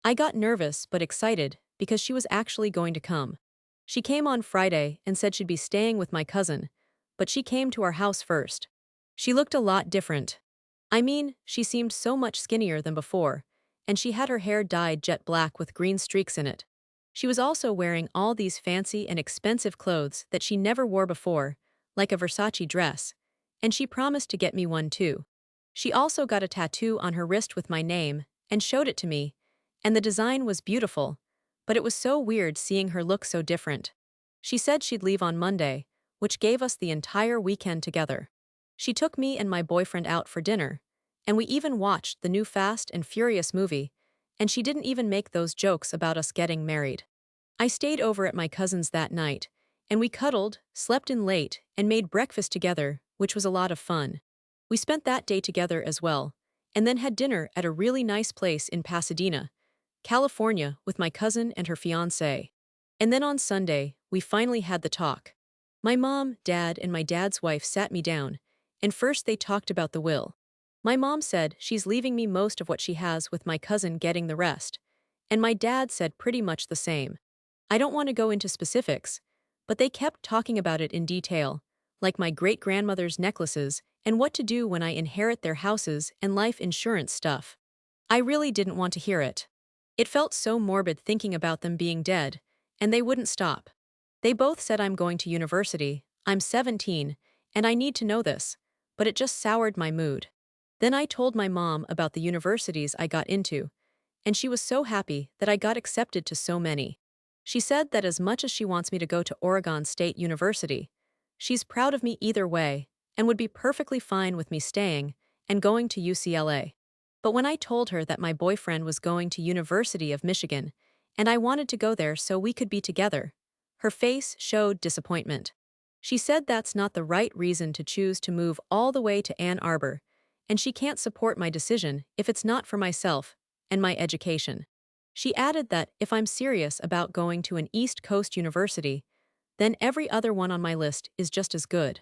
I got nervous but excited because she was actually going to come. She came on Friday and said she'd be staying with my cousin, but she came to our house first. She looked a lot different. I mean, she seemed so much skinnier than before, and she had her hair dyed jet black with green streaks in it. She was also wearing all these fancy and expensive clothes that she never wore before, like a Versace dress, and she promised to get me one too. She also got a tattoo on her wrist with my name and showed it to me, and the design was beautiful, but it was so weird seeing her look so different. She said she'd leave on Monday, which gave us the entire weekend together. She took me and my boyfriend out for dinner, and we even watched the new Fast and Furious movie, and she didn't even make those jokes about us getting married. I stayed over at my cousin's that night, and we cuddled, slept in late, and made breakfast together, which was a lot of fun. We spent that day together as well, and then had dinner at a really nice place in Pasadena, California, with my cousin and her fiancé. And then on Sunday, we finally had the talk. My mom, dad, and my dad's wife sat me down, and first they talked about the will. My mom said she's leaving me most of what she has with my cousin getting the rest, and my dad said pretty much the same. I don't want to go into specifics, but they kept talking about it in detail, like my great-grandmother's necklaces and what to do when I inherit their houses and life insurance stuff. I really didn't want to hear it. It felt so morbid thinking about them being dead, and they wouldn't stop. They both said I'm going to university, I'm 17, and I need to know this, but it just soured my mood. Then I told my mom about the universities I got into, and she was so happy that I got accepted to so many. She said that as much as she wants me to go to Oregon State University, she's proud of me either way and would be perfectly fine with me staying and going to UCLA. But when I told her that my boyfriend was going to University of Michigan and I wanted to go there so we could be together, her face showed disappointment. She said that's not the right reason to choose to move all the way to Ann Arbor, and she can't support my decision if it's not for myself and my education. She added that if I'm serious about going to an East Coast university, then every other one on my list is just as good.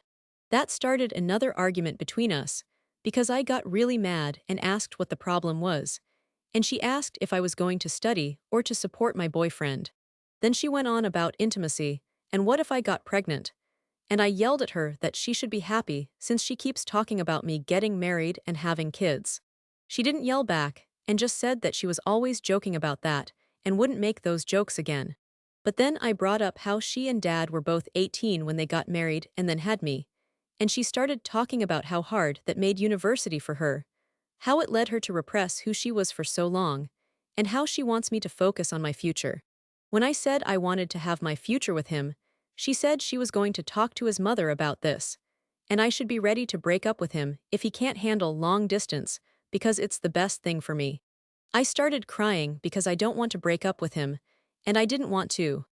That started another argument between us, because I got really mad and asked what the problem was, and she asked if I was going to study or to support my boyfriend. Then she went on about intimacy, and what if I got pregnant? And I yelled at her that she should be happy since she keeps talking about me getting married and having kids. She didn't yell back, and just said that she was always joking about that and wouldn't make those jokes again. But then I brought up how she and dad were both 18 when they got married and then had me, and she started talking about how hard that made university for her, how it led her to repress who she was for so long, and how she wants me to focus on my future. When I said I wanted to have my future with him, she said she was going to talk to his mother about this, and I should be ready to break up with him if he can't handle long distance because it's the best thing for me. I started crying because I don't want to break up with him, and I didn't want to.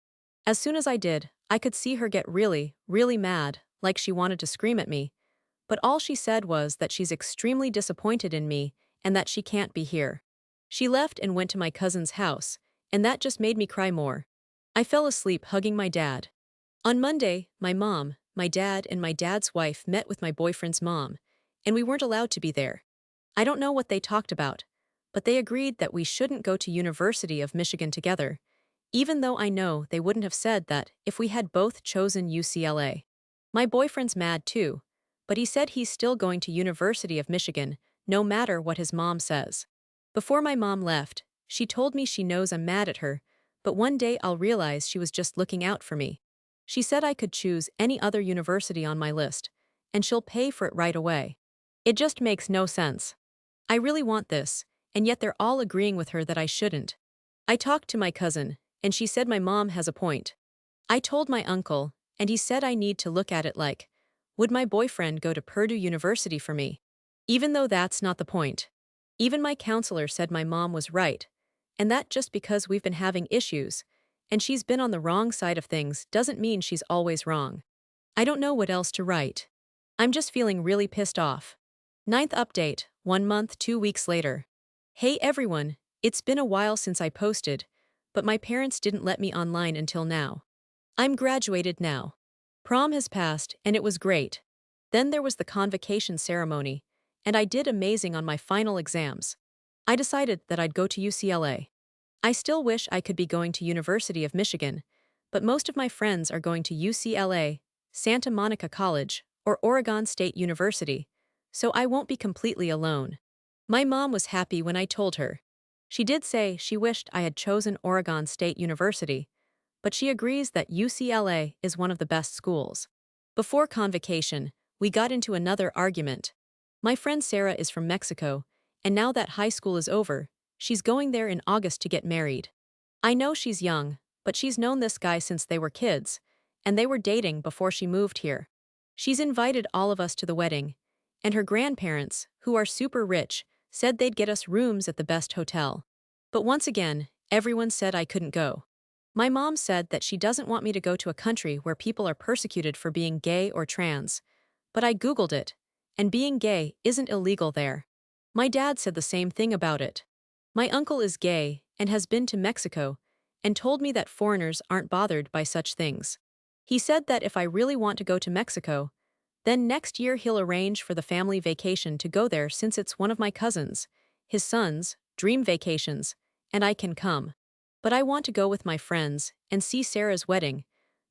As soon as I did, I could see her get really, really mad, like she wanted to scream at me, but all she said was that she's extremely disappointed in me and that she can't be here. She left and went to my cousin's house, and that just made me cry more. I fell asleep hugging my dad. On Monday, my mom, my dad, and my dad's wife met with my boyfriend's mom, and we weren't allowed to be there. I don't know what they talked about, but they agreed that we shouldn't go to University of Michigan together, even though I know they wouldn't have said that if we had both chosen UCLA. My boyfriend's mad too, but he said he's still going to University of Michigan, no matter what his mom says. Before my mom left, she told me she knows I'm mad at her, but one day I'll realize she was just looking out for me. She said I could choose any other university on my list, and she'll pay for it right away. It just makes no sense. I really want this, and yet they're all agreeing with her that I shouldn't. I talked to my cousin, and she said my mom has a point. I told my uncle, and he said I need to look at it like, would my boyfriend go to Purdue University for me? Even though that's not the point. Even my counselor said my mom was right, and that just because we've been having issues, and she's been on the wrong side of things doesn't mean she's always wrong. I don't know what else to write. I'm just feeling really pissed off. Ninth update, 1 month, 2 weeks later. Hey everyone, it's been a while since I posted, but my parents didn't let me online until now. I'm graduated now. Prom has passed, and it was great. Then there was the convocation ceremony, and I did amazing on my final exams. I decided that I'd go to UCLA. I still wish I could be going to University of Michigan, but most of my friends are going to UCLA, Santa Monica College, or Oregon State University, so I won't be completely alone. My mom was happy when I told her. She did say she wished I had chosen Oregon State University, but she agrees that UCLA is one of the best schools. Before convocation, we got into another argument. My friend Sarah is from Mexico, and now that high school is over, she's going there in August to get married. I know she's young, but she's known this guy since they were kids, and they were dating before she moved here. She's invited all of us to the wedding, and her grandparents, who are super rich, said they'd get us rooms at the best hotel. But once again, everyone said I couldn't go. My mom said that she doesn't want me to go to a country where people are persecuted for being gay or trans. But I Googled it, and being gay isn't illegal there. My dad said the same thing about it. My uncle is gay and has been to Mexico and told me that foreigners aren't bothered by such things. He said that if I really want to go to Mexico, then next year he'll arrange for the family vacation to go there since it's one of my cousins, his sons, dream vacations, and I can come. But I want to go with my friends and see Sarah's wedding,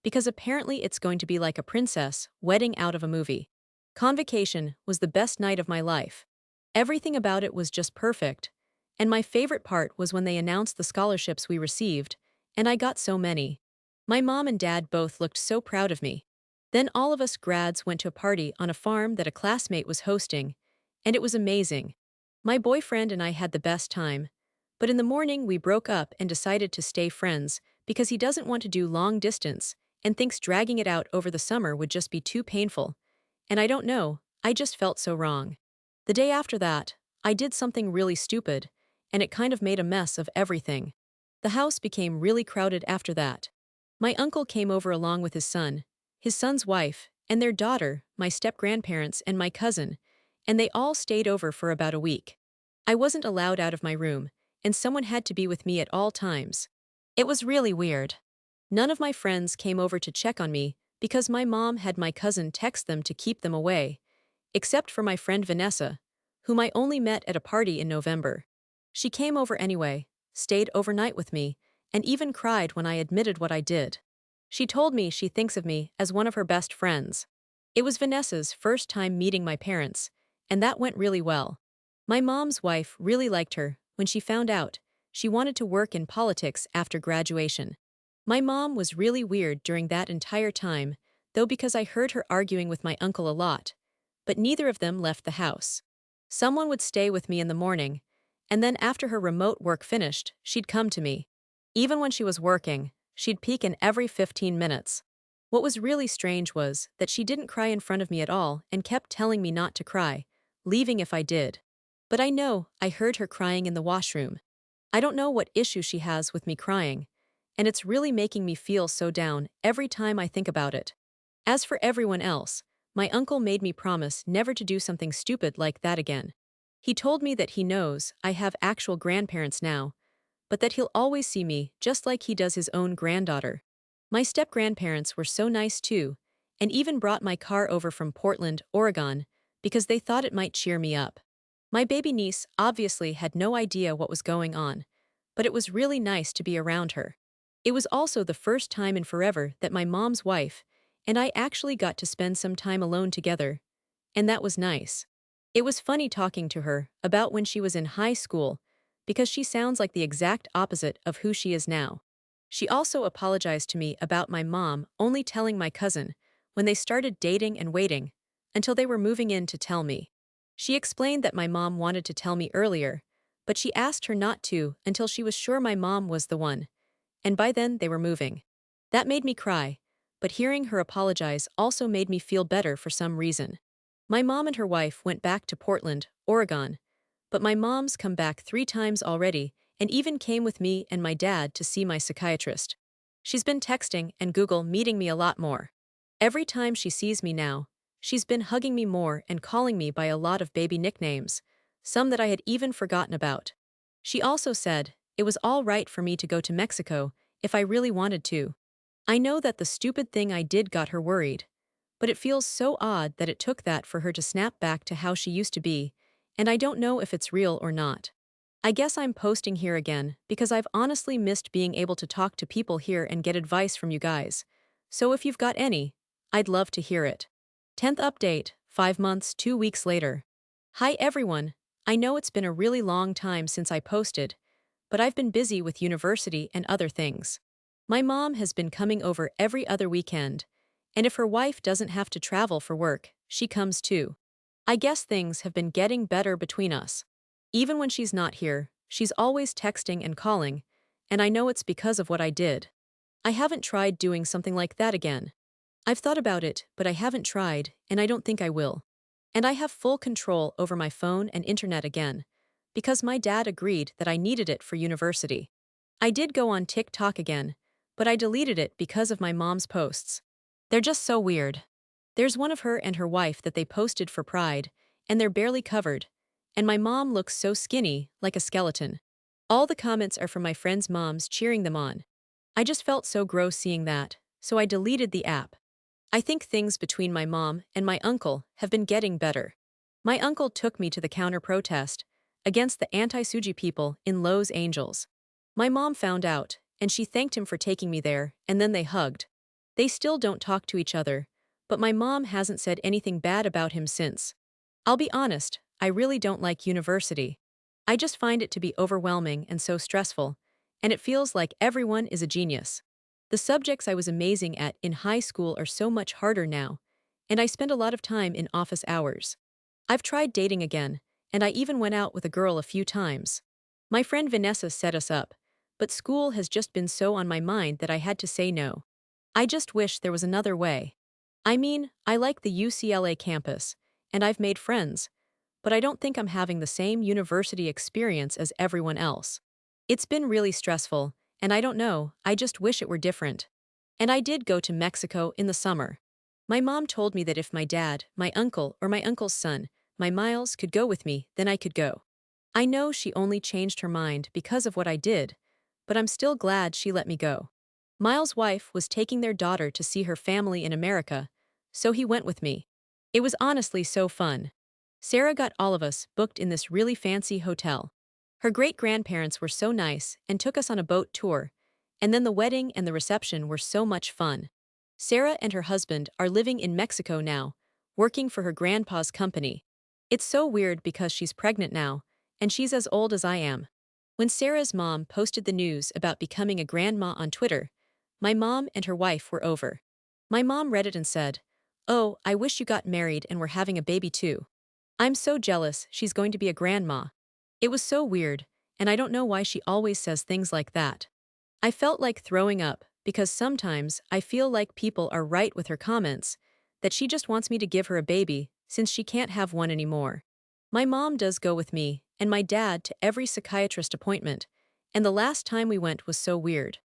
because apparently it's going to be like a princess wedding out of a movie. Convocation was the best night of my life. Everything about it was just perfect, and my favorite part was when they announced the scholarships we received, and I got so many. My mom and dad both looked so proud of me. Then all of us grads went to a party on a farm that a classmate was hosting, and it was amazing. My boyfriend and I had the best time, but in the morning we broke up and decided to stay friends because he doesn't want to do long distance and thinks dragging it out over the summer would just be too painful. And I don't know, I just felt so wrong. The day after that, I did something really stupid, and it kind of made a mess of everything. The house became really crowded after that. My uncle came over along with his son's wife, and their daughter, my step-grandparents, and my cousin, and they all stayed over for about a week. I wasn't allowed out of my room, and someone had to be with me at all times. It was really weird. None of my friends came over to check on me because my mom had my cousin text them to keep them away, except for my friend Vanessa, whom I only met at a party in November. She came over anyway, stayed overnight with me, and even cried when I admitted what I did. She told me she thinks of me as one of her best friends. It was Vanessa's first time meeting my parents, and that went really well. My mom's wife really liked her when she found out she wanted to work in politics after graduation. My mom was really weird during that entire time, though, because I heard her arguing with my uncle a lot, but neither of them left the house. Someone would stay with me in the morning, and then after her remote work finished, she'd come to me. Even when she was working, she'd peek in every 15 minutes. What was really strange was that she didn't cry in front of me at all and kept telling me not to cry, leaving if I did. But I know I heard her crying in the washroom. I don't know what issue she has with me crying, and it's really making me feel so down every time I think about it. As for everyone else, my uncle made me promise never to do something stupid like that again. He told me that he knows I have actual grandparents now, but that he'll always see me just like he does his own granddaughter. My step-grandparents were so nice too, and even brought my car over from Portland, Oregon, because they thought it might cheer me up. My baby niece obviously had no idea what was going on, but it was really nice to be around her. It was also the first time in forever that my mom's wife and I actually got to spend some time alone together, and that was nice. It was funny talking to her about when she was in high school, because she sounds like the exact opposite of who she is now. She also apologized to me about my mom only telling my cousin when they started dating and waiting until they were moving in to tell me. She explained that my mom wanted to tell me earlier, but she asked her not to until she was sure my mom was the one, and by then they were moving. That made me cry, but hearing her apologize also made me feel better for some reason. My mom and her wife went back to Portland, Oregon, but my mom's come back 3 times already and even came with me and my dad to see my psychiatrist. She's been texting and Google meeting me a lot more. Every time she sees me now, she's been hugging me more and calling me by a lot of baby nicknames, some that I had even forgotten about. She also said it was all right for me to go to Mexico if I really wanted to. I know that the stupid thing I did got her worried, but it feels so odd that it took that for her to snap back to how she used to be, and I don't know if it's real or not. I guess I'm posting here again because I've honestly missed being able to talk to people here and get advice from you guys. So if you've got any, I'd love to hear it. 10th update, 5 months, 2 weeks later. Hi everyone. I know it's been a really long time since I posted, but I've been busy with university and other things. My mom has been coming over every other weekend, and if her wife doesn't have to travel for work, she comes too. I guess things have been getting better between us. Even when she's not here, she's always texting and calling, and I know it's because of what I did. I haven't tried doing something like that again. I've thought about it, but I haven't tried, and I don't think I will. And I have full control over my phone and internet again, because my dad agreed that I needed it for university. I did go on TikTok again, but I deleted it because of my mom's posts. They're just so weird. There's one of her and her wife that they posted for Pride, and they're barely covered, and my mom looks so skinny, like a skeleton. All the comments are from my friends' moms cheering them on. I just felt so gross seeing that, so I deleted the app. I think things between my mom and my uncle have been getting better. My uncle took me to the counter protest against the anti-Suji people in Los Angeles. My mom found out, and she thanked him for taking me there, and then they hugged. They still don't talk to each other, but my mom hasn't said anything bad about him since. I'll be honest, I really don't like university. I just find it to be overwhelming and so stressful, and it feels like everyone is a genius. The subjects I was amazing at in high school are so much harder now, and I spend a lot of time in office hours. I've tried dating again, and I even went out with a girl a few times. My friend Vanessa set us up, but school has just been so on my mind that I had to say no. I just wish there was another way. I mean, I like the UCLA campus, and I've made friends, but I don't think I'm having the same university experience as everyone else. It's been really stressful, and I don't know, I just wish it were different. And I did go to Mexico in the summer. My mom told me that if my dad, my uncle, or my uncle's son, my Miles, could go with me, then I could go. I know she only changed her mind because of what I did, but I'm still glad she let me go. Miles' wife was taking their daughter to see her family in America, so he went with me. It was honestly so fun. Sarah got all of us booked in this really fancy hotel. Her great-grandparents were so nice and took us on a boat tour, and then the wedding and the reception were so much fun. Sarah and her husband are living in Mexico now, working for her grandpa's company. It's so weird because she's pregnant now, and she's as old as I am. When Sarah's mom posted the news about becoming a grandma on Twitter, my mom and her wife were over. My mom read it and said, "Oh, I wish you got married and were having a baby too. I'm so jealous she's going to be a grandma." It was so weird, and I don't know why she always says things like that. I felt like throwing up because sometimes I feel like people are right with her comments, that she just wants me to give her a baby since she can't have one anymore. My mom does go with me and my dad to every psychiatrist appointment, and the last time we went was so weird.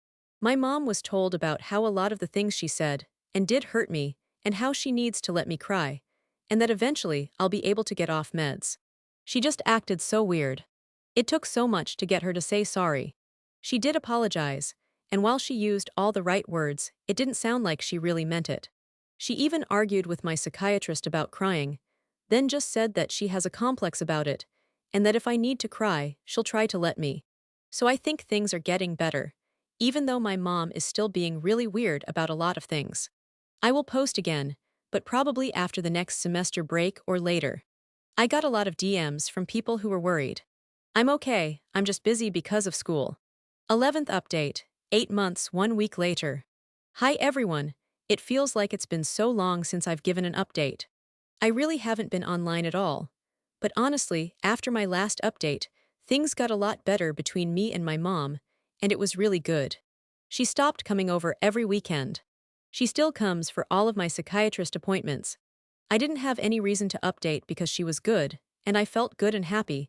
My mom was told about how a lot of the things she said and did hurt me and how she needs to let me cry, and that eventually I'll be able to get off meds. She just acted so weird. It took so much to get her to say sorry. She did apologize, and while she used all the right words, it didn't sound like she really meant it. She even argued with my psychiatrist about crying, then just said that she has a complex about it, and that if I need to cry, she'll try to let me. So I think things are getting better, even though my mom is still being really weird about a lot of things. I will post again, but probably after the next semester break or later. I got a lot of DMs from people who were worried. I'm okay, I'm just busy because of school. 11th update, 8 months, 1 week later. Hi everyone. It feels like it's been so long since I've given an update. I really haven't been online at all. But honestly, after my last update, things got a lot better between me and my mom, and it was really good. She stopped coming over every weekend. She still comes for all of my psychiatrist appointments. I didn't have any reason to update because she was good, and I felt good and happy.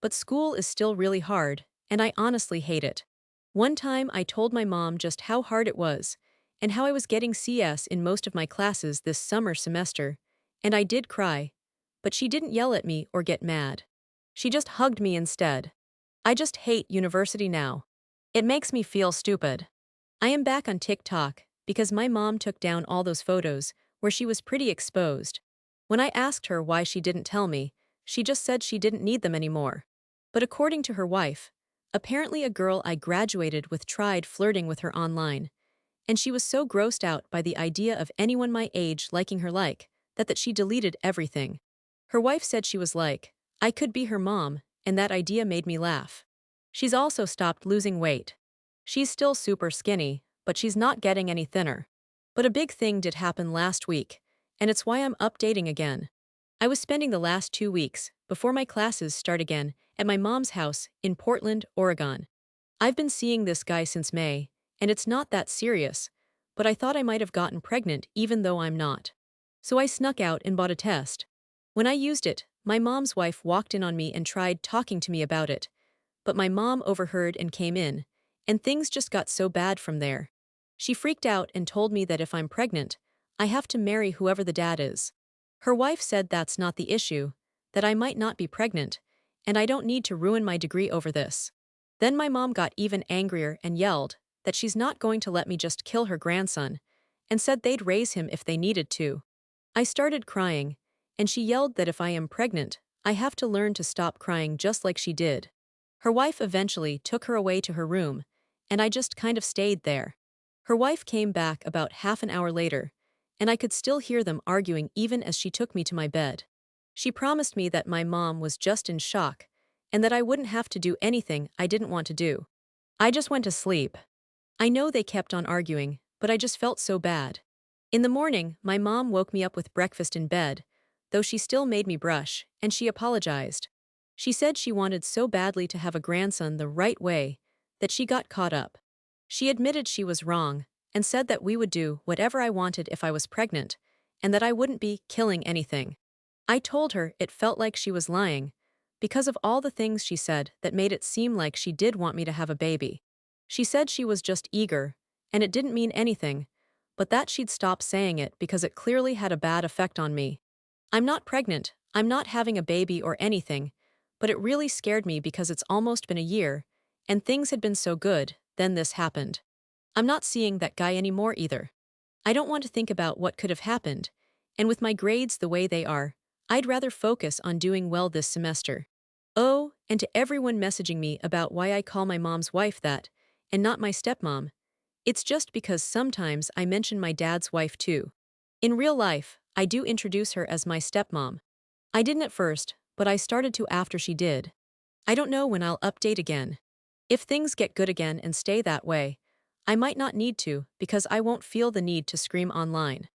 But school is still really hard, and I honestly hate it. One time I told my mom just how hard it was, and how I was getting CS in most of my classes this summer semester, and I did cry. But she didn't yell at me or get mad. She just hugged me instead. I just hate university now. It makes me feel stupid. I am back on TikTok because my mom took down all those photos where she was pretty exposed. When I asked her why she didn't tell me, she just said she didn't need them anymore. But according to her wife, apparently a girl I graduated with tried flirting with her online, and she was so grossed out by the idea of anyone my age liking her that she deleted everything. Her wife said she was like, I could be her mom, and that idea made me laugh. She's also stopped losing weight. She's still super skinny, but she's not getting any thinner. But a big thing did happen last week, and it's why I'm updating again. I was spending the last 2 weeks, before my classes start again, at my mom's house in Portland, Oregon. I've been seeing this guy since May, and it's not that serious, but I thought I might have gotten pregnant even though I'm not. So I snuck out and bought a test. When I used it, my mom's wife walked in on me and tried talking to me about it, but my mom overheard and came in, and things just got so bad from there. She freaked out and told me that if I'm pregnant, I have to marry whoever the dad is. Her wife said that's not the issue, that I might not be pregnant, and I don't need to ruin my degree over this. Then my mom got even angrier and yelled that she's not going to let me just kill her grandson, and said they'd raise him if they needed to. I started crying, and she yelled that if I am pregnant, I have to learn to stop crying just like she did. Her wife eventually took her away to her room, and I just kind of stayed there. Her wife came back about half an hour later, and I could still hear them arguing even as she took me to my bed. She promised me that my mom was just in shock, and that I wouldn't have to do anything I didn't want to do. I just went to sleep. I know they kept on arguing, but I just felt so bad. In the morning, my mom woke me up with breakfast in bed, though she still made me brush, and she apologized. She said she wanted so badly to have a grandson the right way that she got caught up. She admitted she was wrong, and said that we would do whatever I wanted if I was pregnant, and that I wouldn't be killing anything. I told her it felt like she was lying, because of all the things she said that made it seem like she did want me to have a baby. She said she was just eager, and it didn't mean anything, but that she'd stop saying it because it clearly had a bad effect on me. I'm not pregnant, I'm not having a baby or anything, but it really scared me because it's almost been a year, and things had been so good, then this happened. I'm not seeing that guy anymore either. I don't want to think about what could have happened, and with my grades the way they are, I'd rather focus on doing well this semester. Oh, and to everyone messaging me about why I call my mom's wife that, and not my stepmom, it's just because sometimes I mention my dad's wife too. In real life, I do introduce her as my stepmom. I didn't at first, but I started to after she did. I don't know when I'll update again. If things get good again and stay that way, I might not need to because I won't feel the need to scream online.